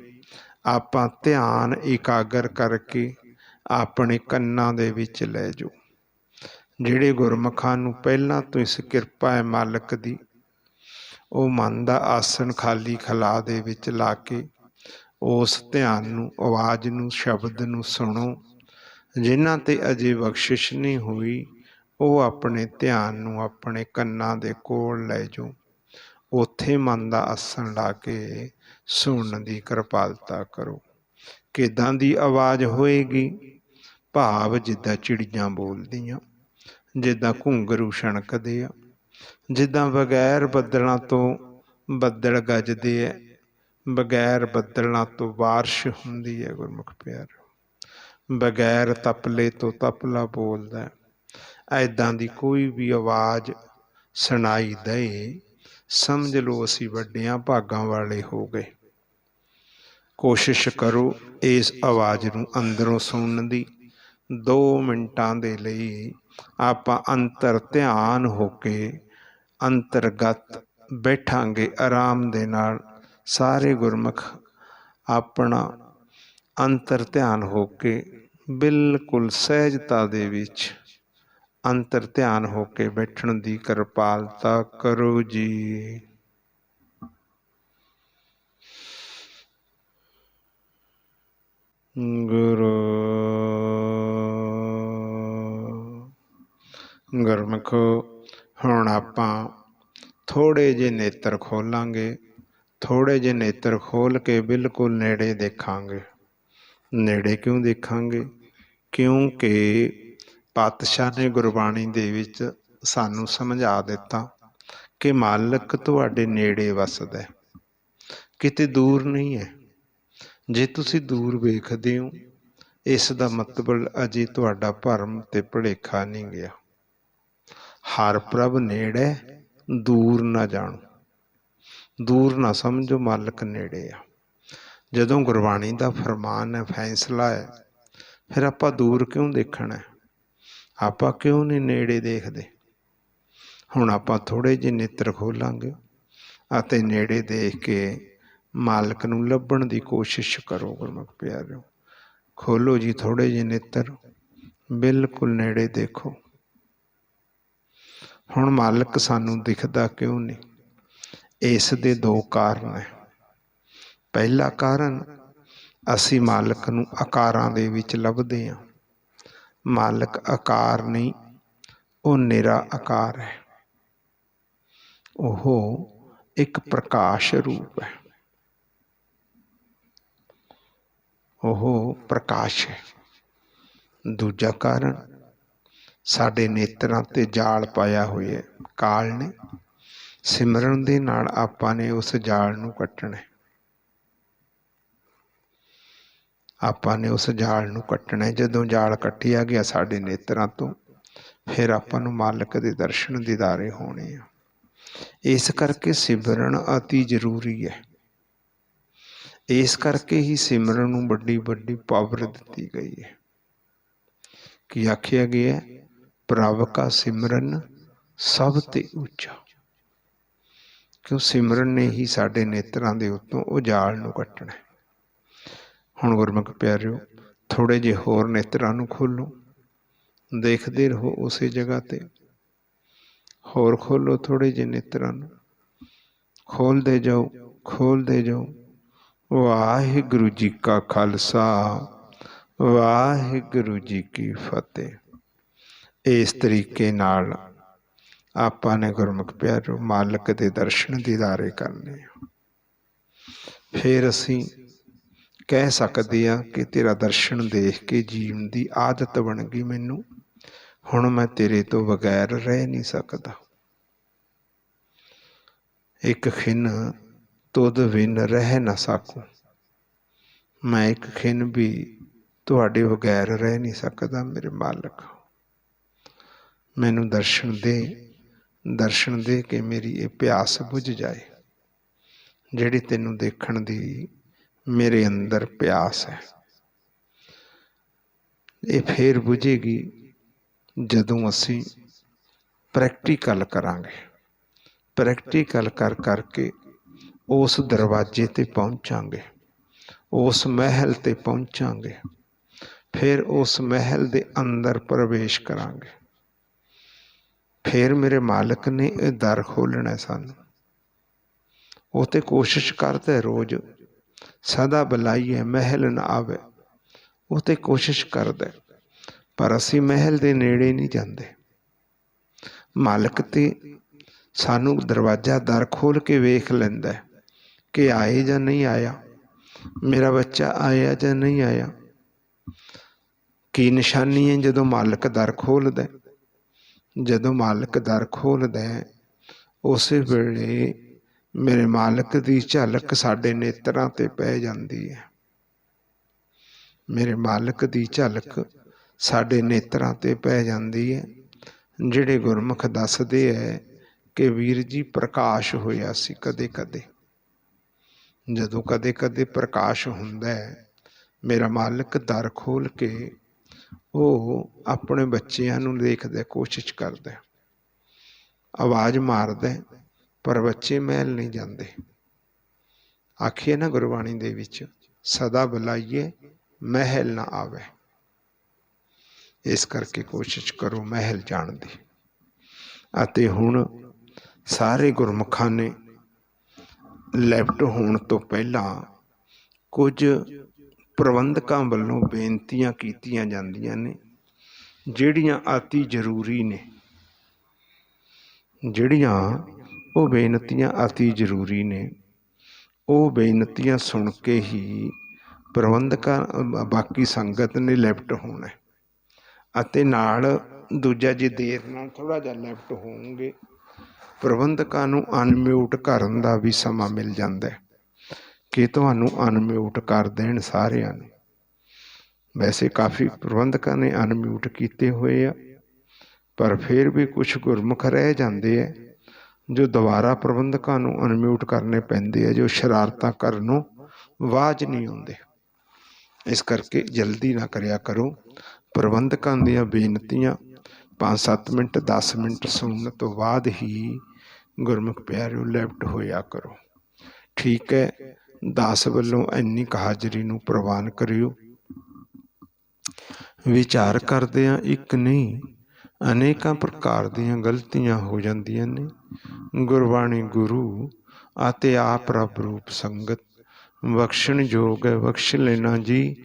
Speaker 1: ਆਪਾਂ ਧਿਆਨ ਇਕਾਗਰ ਕਰਕੇ ਆਪਣੇ ਕੰਨਾਂ ਦੇ ਵਿੱਚ ਲੈ ਜਾਓ। ਜਿਹੜੇ ਗੁਰਮੁਖਾਂ ਨੂੰ ਪਹਿਲਾਂ ਤੋਂ ਇਸ ਕਿਰਪਾ ਹੈ ਮਾਲਕ ਦੀ, ਉਹ ਮਨ ਦਾ ਆਸਣ ਖਾਲੀ ਖਲਾ ਦੇ ਵਿੱਚ ਲਾ ਕੇ ਉਸ ਧਿਆਨ ਨੂੰ, ਆਵਾਜ਼ ਨੂੰ, ਸ਼ਬਦ ਨੂੰ ਸੁਣੋ। ਜਿਨ੍ਹਾਂ 'ਤੇ ਅਜੇ ਬਖਸ਼ਿਸ਼ ਨਹੀਂ ਹੋਈ, ਉਹ ਆਪਣੇ ਧਿਆਨ ਨੂੰ ਆਪਣੇ ਕੰਨਾਂ ਦੇ ਕੋਲ ਲੈ ਜਾਓ। ਉੱਥੇ ਮਨ ਦਾ ਆਸਣ ਲਾ ਕੇ ਸੁਣਨ ਦੀ ਕਿਰਪਾਲਤਾ ਕਰੋ। ਕਿੱਦਾਂ ਦੀ ਆਵਾਜ਼ ਹੋਏਗੀ? ਭਾਵ ਜਿੱਦਾਂ ਚਿੜੀਆਂ ਬੋਲਦੀਆਂ, ਜਿੱਦਾਂ ਘੁੰਗਰੂ ਛਣਕਦੇ ਆ, ਜਿੱਦਾਂ ਬਗੈਰ ਬੱਦਲਾਂ ਤੋਂ ਬੱਦਲ ਗੱਜਦੇ ਹੈ, ਬਗੈਰ ਬੱਦਲਾਂ ਤੋਂ ਬਾਰਿਸ਼ ਹੁੰਦੀ ਹੈ। ਗੁਰਮੁਖ ਪਿਆਰਿਓ, ਬਗੈਰ ਤਪਲੇ ਤੋਂ ਤਪਲਾ ਬੋਲਦਾ। ਐਦਾਂ ਦੀ ਕੋਈ ਵੀ ਆਵਾਜ਼ ਸੁਣਾਈ ਦੇ, ਸਮਝ ਲਓ ਅਸੀਂ ਵੱਡਿਆਂ ਭਾਗਾਂ ਵਾਲੇ ਹੋ ਗਏ। ਕੋਸ਼ਿਸ਼ ਕਰੋ ਇਸ ਆਵਾਜ਼ ਨੂੰ ਅੰਦਰੋਂ ਸੁਣਨ ਦੀ। 2 ਮਿੰਟਾਂ ਦੇ ਲਈ ਆਪਾਂ ਅੰਤਰ ਧਿਆਨ ਹੋ ਕੇ ਅੰਤਰਗਤ ਬੈਠਾਂਗੇ ਆਰਾਮ ਦੇ ਨਾਲ। ਸਾਰੇ ਗੁਰਮੁਖ ਆਪਣਾ ਅੰਤਰ ਧਿਆਨ ਹੋ ਕੇ ਬਿਲਕੁਲ ਸਹਿਜਤਾ ਦੇ ਵਿੱਚ ਅੰਤਰ ਧਿਆਨ ਹੋ ਕੇ ਬੈਠਣ ਦੀ ਕਿਰਪਾਲਤਾ ਕਰੋ ਜੀ। ਗੁਰਮੁਖੋ, ਹੁਣ ਆਪਾਂ ਥੋੜ੍ਹੇ ਜਿਹੇ ਨੇਤਰ ਖੋਲਾਂਗੇ। ਥੋੜ੍ਹੇ ਜਿਹੇ ਨੇਤਰ ਖੋਲ੍ਹ ਕੇ ਬਿਲਕੁਲ ਨੇੜੇ ਦੇਖਾਂਗੇ। ਨੇੜੇ ਕਿਉਂ ਦੇਖਾਂਗੇ? ਕਿਉਂਕਿ ਪਾਤਸ਼ਾਹ ਨੇ ਗੁਰਬਾਣੀ ਦੇ ਵਿੱਚ ਸਾਨੂੰ ਸਮਝਾ ਦਿੱਤਾ ਕਿ ਮਾਲਕ ਤੁਹਾਡੇ ਨੇੜੇ ਵਸਦਾ, ਕਿਤੇ ਦੂਰ ਨਹੀਂ ਹੈ। ਜੇ ਤੁਸੀਂ ਦੂਰ ਵੇਖਦੇ ਹੋ, ਇਸ ਦਾ ਮਤਲਬ ਅਜੇ ਤੁਹਾਡਾ ਭਰਮ ਤੇ ਭੁਲੇਖਾ ਨਹੀਂ ਗਿਆ। ਹਰ ਪ੍ਰਭ ਨੇੜੇ, ਦੂਰ ਨਾ ਜਾਣੋ, ਦੂਰ ਨਾ ਸਮਝੋ, ਮਾਲਕ ਨੇੜੇ ਆ। ਜਦੋਂ ਗੁਰਬਾਣੀ ਦਾ ਫਰਮਾਨ ਹੈ, ਫੈਸਲਾ ਹੈ, ਫਿਰ ਆਪਾਂ ਦੂਰ ਕਿਉਂ ਦੇਖਣਾ? ਆਪਾਂ ਕਿਉਂ ਨਹੀਂ ਨੇੜੇ ਦੇਖਦੇ? ਹੁਣ ਆਪਾਂ ਥੋੜ੍ਹੇ ਜਿਹੇ ਨੇਤਰ ਖੋਲਾਂਗੇ ਅਤੇ ਨੇੜੇ ਦੇਖ ਕੇ ਮਾਲਕ ਨੂੰ ਲੱਭਣ ਦੀ ਕੋਸ਼ਿਸ਼ ਕਰੋ। ਗੁਰਮੁਖ ਪਿਆਰਿਓ, ਖੋਲੋ ਜੀ ਥੋੜ੍ਹੇ ਜਿਹੇ ਨੇਤਰ, ਬਿਲਕੁਲ ਨੇੜੇ ਦੇਖੋ। ਹੁਣ ਮਾਲਕ ਸਾਨੂੰ ਦਿਖਦਾ ਕਿਉਂ ਨਹੀਂ? ਇਸ ਦੇ 2 ਕਾਰਨ ਹੈ। ਪਹਿਲਾ ਕਾਰਨ, ਅਸੀਂ ਮਾਲਕ ਨੂੰ ਆਕਾਰਾਂ ਦੇ ਵਿੱਚ ਲੱਭਦੇ ਹਾਂ। ਮਾਲਕ ਆਕਾਰ ਨਹੀਂ, ਉਹ ਨਿਰਾ ਆਕਾਰ ਹੈ। ਉਹ ਇੱਕ ਪ੍ਰਕਾਸ਼ ਰੂਪ ਹੈ, ਉਹ ਪ੍ਰਕਾਸ਼ ਹੈ। ਦੂਜਾ ਕਾਰਨ, ਸਾਡੇ ਨੇਤਰਾਂ 'ਤੇ ਜਾਲ ਪਾਇਆ ਹੋਇਆ ਕਾਲ ਨੇ। ਸਿਮਰਨ ਦੇ ਨਾਲ ਆਪਾਂ ਨੇ ਉਸ ਜਾਲ ਨੂੰ ਕੱਟਣਾ। ਆਪਾਂ ਨੇ ਉਸ ਜਾਲ ਨੂੰ ਕੱਟਣਾ। ਜਦੋਂ ਜਾਲ ਕੱਟਿਆ ਗਿਆ ਸਾਡੇ ਨੇਤਰਾਂ ਤੋਂ, ਫਿਰ ਆਪਾਂ ਨੂੰ ਮਾਲਕ ਦੇ ਦਰਸ਼ਨ ਦੀਦਾਰੇ ਹੋਣੇ ਆ। ਇਸ ਕਰਕੇ ਸਿਮਰਨ ਅਤੀ ਜ਼ਰੂਰੀ ਹੈ। ਇਸ ਕਰਕੇ ਹੀ ਸਿਮਰਨ ਨੂੰ ਵੱਡੀ ਵੱਡੀ ਪਾਵਰ ਦਿੱਤੀ ਗਈ ਹੈ। ਕੀ ਆਖਿਆ ਗਿਆ? ਪ੍ਰਭ ਕਾ ਸਿਮਰਨ ਸਭ ਤੇ ਉੱਚਾ। ਕਿਉਂ? ਸਿਮਰਨ ਨੇ ਹੀ ਸਾਡੇ ਨੇਤਰਾਂ ਦੇ ਉੱਤੋਂ ਉਹ ਜਾਲ ਨੂੰ ਕੱਟਣਾ। ਹੁਣ ਗੁਰਮੁਖ ਪਿਆਰਿਓ, ਥੋੜ੍ਹੇ ਜਿਹੇ ਹੋਰ ਨੇਤਰਾਂ ਨੂੰ ਖੋਲ੍ਹੋ, ਦੇਖਦੇ ਰਹੋ ਉਸੇ ਜਗ੍ਹਾ 'ਤੇ। ਹੋਰ ਖੋਲ੍ਹੋ ਥੋੜ੍ਹੇ ਜਿਹੇ ਨੇਤਰਾਂ ਨੂੰ, ਖੋਲ੍ਹਦੇ ਜਾਓ, ਖੋਲ੍ਹਦੇ ਜਾਓ। ਵਾਹਿਗੁਰੂ ਜੀ ਕਾ ਖਾਲਸਾ, ਵਾਹਿਗੁਰੂ ਜੀ ਕੀ ਫਤਿਹ। ਇਸ ਤਰੀਕੇ ਨਾਲ ਆਪਾਂ ਨੇ ਗੁਰਮੁਖ ਪਿਆਰਿਓ ਮਾਲਕ ਦੇ ਦਰਸ਼ਨ ਦੀਦਾਰੇ ਕਰਨੇ ਆ। ਫਿਰ ਅਸੀਂ ਕਹਿ ਸਕਦੇ ਹਾਂ ਕਿ ਤੇਰਾ ਦਰਸ਼ਨ ਦੇਖ ਕੇ ਜੀਵਨ ਦੀ ਆਦਤ ਬਣ ਗਈ ਮੈਨੂੰ, ਹੁਣ ਮੈਂ ਤੇਰੇ ਤੋਂ ਬਗੈਰ ਰਹਿ ਨਹੀਂ ਸਕਦਾ। ਇੱਕ ਖਿਨ ਤੁਧ ਬਿਨ ਰਹਿ ਨਾ ਸਕੂੰ, ਮੈਂ ਇੱਕ ਖਿਨ ਵੀ ਤੁਹਾਡੇ ਬਗੈਰ ਰਹਿ ਨਹੀਂ ਸਕਦਾ। ਮੇਰੇ ਮਾਲਕ, ਮੈਨੂੰ ਦਰਸ਼ਨ ਦੇ, ਦਰਸ਼ਨ ਦੇ ਕੇ ਮੇਰੀ ਇਹ ਪਿਆਸ ਬੁਝ ਜਾਏ। ਜਿਹੜੀ ਤੈਨੂੰ ਦੇਖਣ ਦੀ ਮੇਰੇ ਅੰਦਰ ਪਿਆਸ ਹੈ। ਇਹ ਫੇਰ ਬੁਝੇਗੀ ਜਦੋਂ ਅਸੀਂ ਪ੍ਰੈਕਟੀਕਲ ਕਰਾਂਗੇ। ਪ੍ਰੈਕਟੀਕਲ ਕਰ ਕਰਕੇ ਉਸ ਦਰਵਾਜ਼ੇ 'ਤੇ ਪਹੁੰਚਾਂਗੇ, ਉਸ ਮਹਿਲ 'ਤੇ ਪਹੁੰਚਾਂਗੇ। ਫਿਰ ਉਸ ਮਹਿਲ ਦੇ ਅੰਦਰ ਪ੍ਰਵੇਸ਼ ਕਰਾਂਗੇ। ਫਿਰ ਮੇਰੇ ਮਾਲਕ ਨੇ ਇਹ ਦਰ ਖੋਲ੍ਹਣਾ ਸਾਨੂੰ। ਉਹ ਤੇ ਕੋਸ਼ਿਸ਼ ਕਰਦਾ ਰੋਜ਼, ਸਦਾ ਬੁਲਾਈਏ ਮਹਿਲ ਨਾ ਆਵੇ। ਉਹ ਤੇ ਕੋਸ਼ਿਸ਼ ਕਰਦਾ, ਪਰ ਅਸੀਂ ਮਹਿਲ ਦੇ ਨੇੜੇ ਨਹੀਂ ਜਾਂਦੇ। ਮਾਲਕ ਤੇ ਸਾਨੂੰ ਦਰਵਾਜ਼ਾ ਦਰ ਖੋਲ੍ਹ ਕੇ ਵੇਖ ਲੈਂਦਾ ਕਿ ਆਏ ਜਾਂ ਨਹੀਂ ਆਇਆ, ਮੇਰਾ ਬੱਚਾ ਆਇਆ ਜਾਂ ਨਹੀਂ ਆਇਆ। ਕੀ ਨਿਸ਼ਾਨੀ ਹੈ? ਜਦੋਂ ਮਾਲਕ ਦਰ ਖੋਲ੍ਹਦਾ, ਜਦੋਂ ਮਾਲਕ ਦਰ ਖੋਲ੍ਹਦਾ ਉਸੇ ਵੇਲੇ ਮੇਰੇ ਮਾਲਕ ਦੀ ਝਲਕ ਸਾਡੇ ਨੇਤਰਾਂ 'ਤੇ ਪੈ ਜਾਂਦੀ ਹੈ। ਮੇਰੇ ਮਾਲਕ ਦੀ ਝਲਕ ਸਾਡੇ ਨੇਤਰਾਂ 'ਤੇ ਪੈ ਜਾਂਦੀ ਹੈ। ਜਿਹੜੇ ਗੁਰਮੁਖ ਦੱਸਦੇ ਹੈ ਕਿ ਵੀਰ ਜੀ ਪ੍ਰਕਾਸ਼ ਹੋਇਆ ਸੀ ਕਦੇ ਕਦੇ। ਜਦੋਂ ਕਦੇ ਕਦੇ ਪ੍ਰਕਾਸ਼ ਹੁੰਦਾ ਹੈ, ਮੇਰਾ ਮਾਲਕ ਦਰ ਖੋਲ੍ਹ ਕੇ ਉਹ ਆਪਣੇ ਬੱਚਿਆਂ ਨੂੰ ਦੇਖਦਾ, ਕੋਸ਼ਿਸ਼ ਕਰਦਾ, ਆਵਾਜ਼ ਮਾਰਦਾ, ਪਰ ਬੱਚੇ ਮਹਿਲ ਨਹੀਂ ਜਾਂਦੇ। ਆਖੀਏ ਨਾ ਗੁਰਬਾਣੀ ਦੇ ਵਿੱਚ, ਸਦਾ ਬੁਲਾਈਏ ਮਹਿਲ ਨਾ ਆਵੇ। ਇਸ ਕਰਕੇ ਕੋਸ਼ਿਸ਼ ਕਰੋ ਮਹਿਲ ਜਾਣ ਦੀ। ਅਤੇ ਹੁਣ ਸਾਰੇ ਗੁਰਮੁਖਾਂ ਨੇ ਲੈਫਟ ਹੋਣ ਤੋਂ ਪਹਿਲਾਂ ਕੁਝ ਪ੍ਰਬੰਧਕਾਂ ਵੱਲੋਂ ਬੇਨਤੀਆਂ ਕੀਤੀਆਂ ਜਾਂਦੀਆਂ ਨੇ, ਜਿਹੜੀਆਂ ਅਤੀ ਜ਼ਰੂਰੀ ਨੇ। ਜਿਹੜੀਆਂ ਉਹ ਬੇਨਤੀਆਂ ਅਤੀ ਜ਼ਰੂਰੀ ਨੇ, ਉਹ ਬੇਨਤੀਆਂ ਸੁਣ ਕੇ ਹੀ ਪ੍ਰਬੰਧਕਾਂ ਬਾਕੀ ਸੰਗਤ ਨੇ ਲੈਫਟ ਹੋਣਾ। ਅਤੇ ਨਾਲ ਦੂਜਾ, ਜੇ ਦੇਰ ਨਾਲ ਥੋੜ੍ਹਾ ਜਿਹਾ ਲੈਫਟ ਹੋਣਗੇ, ਪ੍ਰਬੰਧਕਾਂ ਨੂੰ ਅਨਮਿਊਟ ਕਰਨ ਦਾ ਵੀ ਸਮਾਂ ਮਿਲ ਜਾਂਦਾ ਕਿ ਤੁਹਾਨੂੰ ਅਨਮਿਊਟ ਕਰ ਦੇਣ ਸਾਰਿਆਂ ਨੂੰ। ਵੈਸੇ ਕਾਫੀ ਪ੍ਰਬੰਧਕਾਂ ਨੇ ਅਨਮਿਊਟ ਕੀਤੇ ਹੋਏ ਆ, ਪਰ ਫਿਰ ਵੀ ਕੁਛ ਗੁਰਮੁਖ ਰਹਿ ਜਾਂਦੇ ਹੈ ਜੋ ਦੁਬਾਰਾ ਪ੍ਰਬੰਧਕਾਂ ਨੂੰ ਅਨਮਿਊਟ ਕਰਨੇ ਪੈਂਦੇ ਆ, ਜੋ ਸ਼ਰਾਰਤਾਂ ਕਰਨ ਨੂੰ ਆਵਾਜ਼ ਨਹੀਂ ਆਉਂਦੇ। ਇਸ ਕਰਕੇ ਜਲਦੀ ਨਾ ਕਰਿਆ ਕਰੋ। ਪ੍ਰਬੰਧਕਾਂ ਦੀਆਂ ਬੇਨਤੀਆਂ 5-7 ਮਿੰਟ 10 ਮਿੰਟ ਸੁਣਨ ਤੋਂ ਬਾਅਦ ਹੀ ਗੁਰਮੁਖ ਪਿਆਰਿਓ ਲੈਫਟ ਹੋਇਆ ਕਰੋ। ਠੀਕ ਹੈ, ਦਾਸ ਵੱਲੋਂ ਇੰਨੀ ਕੁ ਹਾਜ਼ਰੀ ਨੂੰ ਪ੍ਰਵਾਨ ਕਰਿਓ। ਵਿਚਾਰ ਕਰਦਿਆਂ ਇੱਕ ਨਹੀਂ ਅਨੇਕਾਂ ਪ੍ਰਕਾਰ ਦੀਆਂ ਗਲਤੀਆਂ ਹੋ ਜਾਂਦੀਆਂ ਨੇ। ਗੁਰਬਾਣੀ ਗੁਰੂ ਅਤੇ ਆਪ ਰੱਬ ਰੂਪ ਸੰਗਤ ਬਖਸ਼ਣ ਯੋਗ ਹੈ, ਬਖਸ਼ ਲੈਣਾ ਜੀ।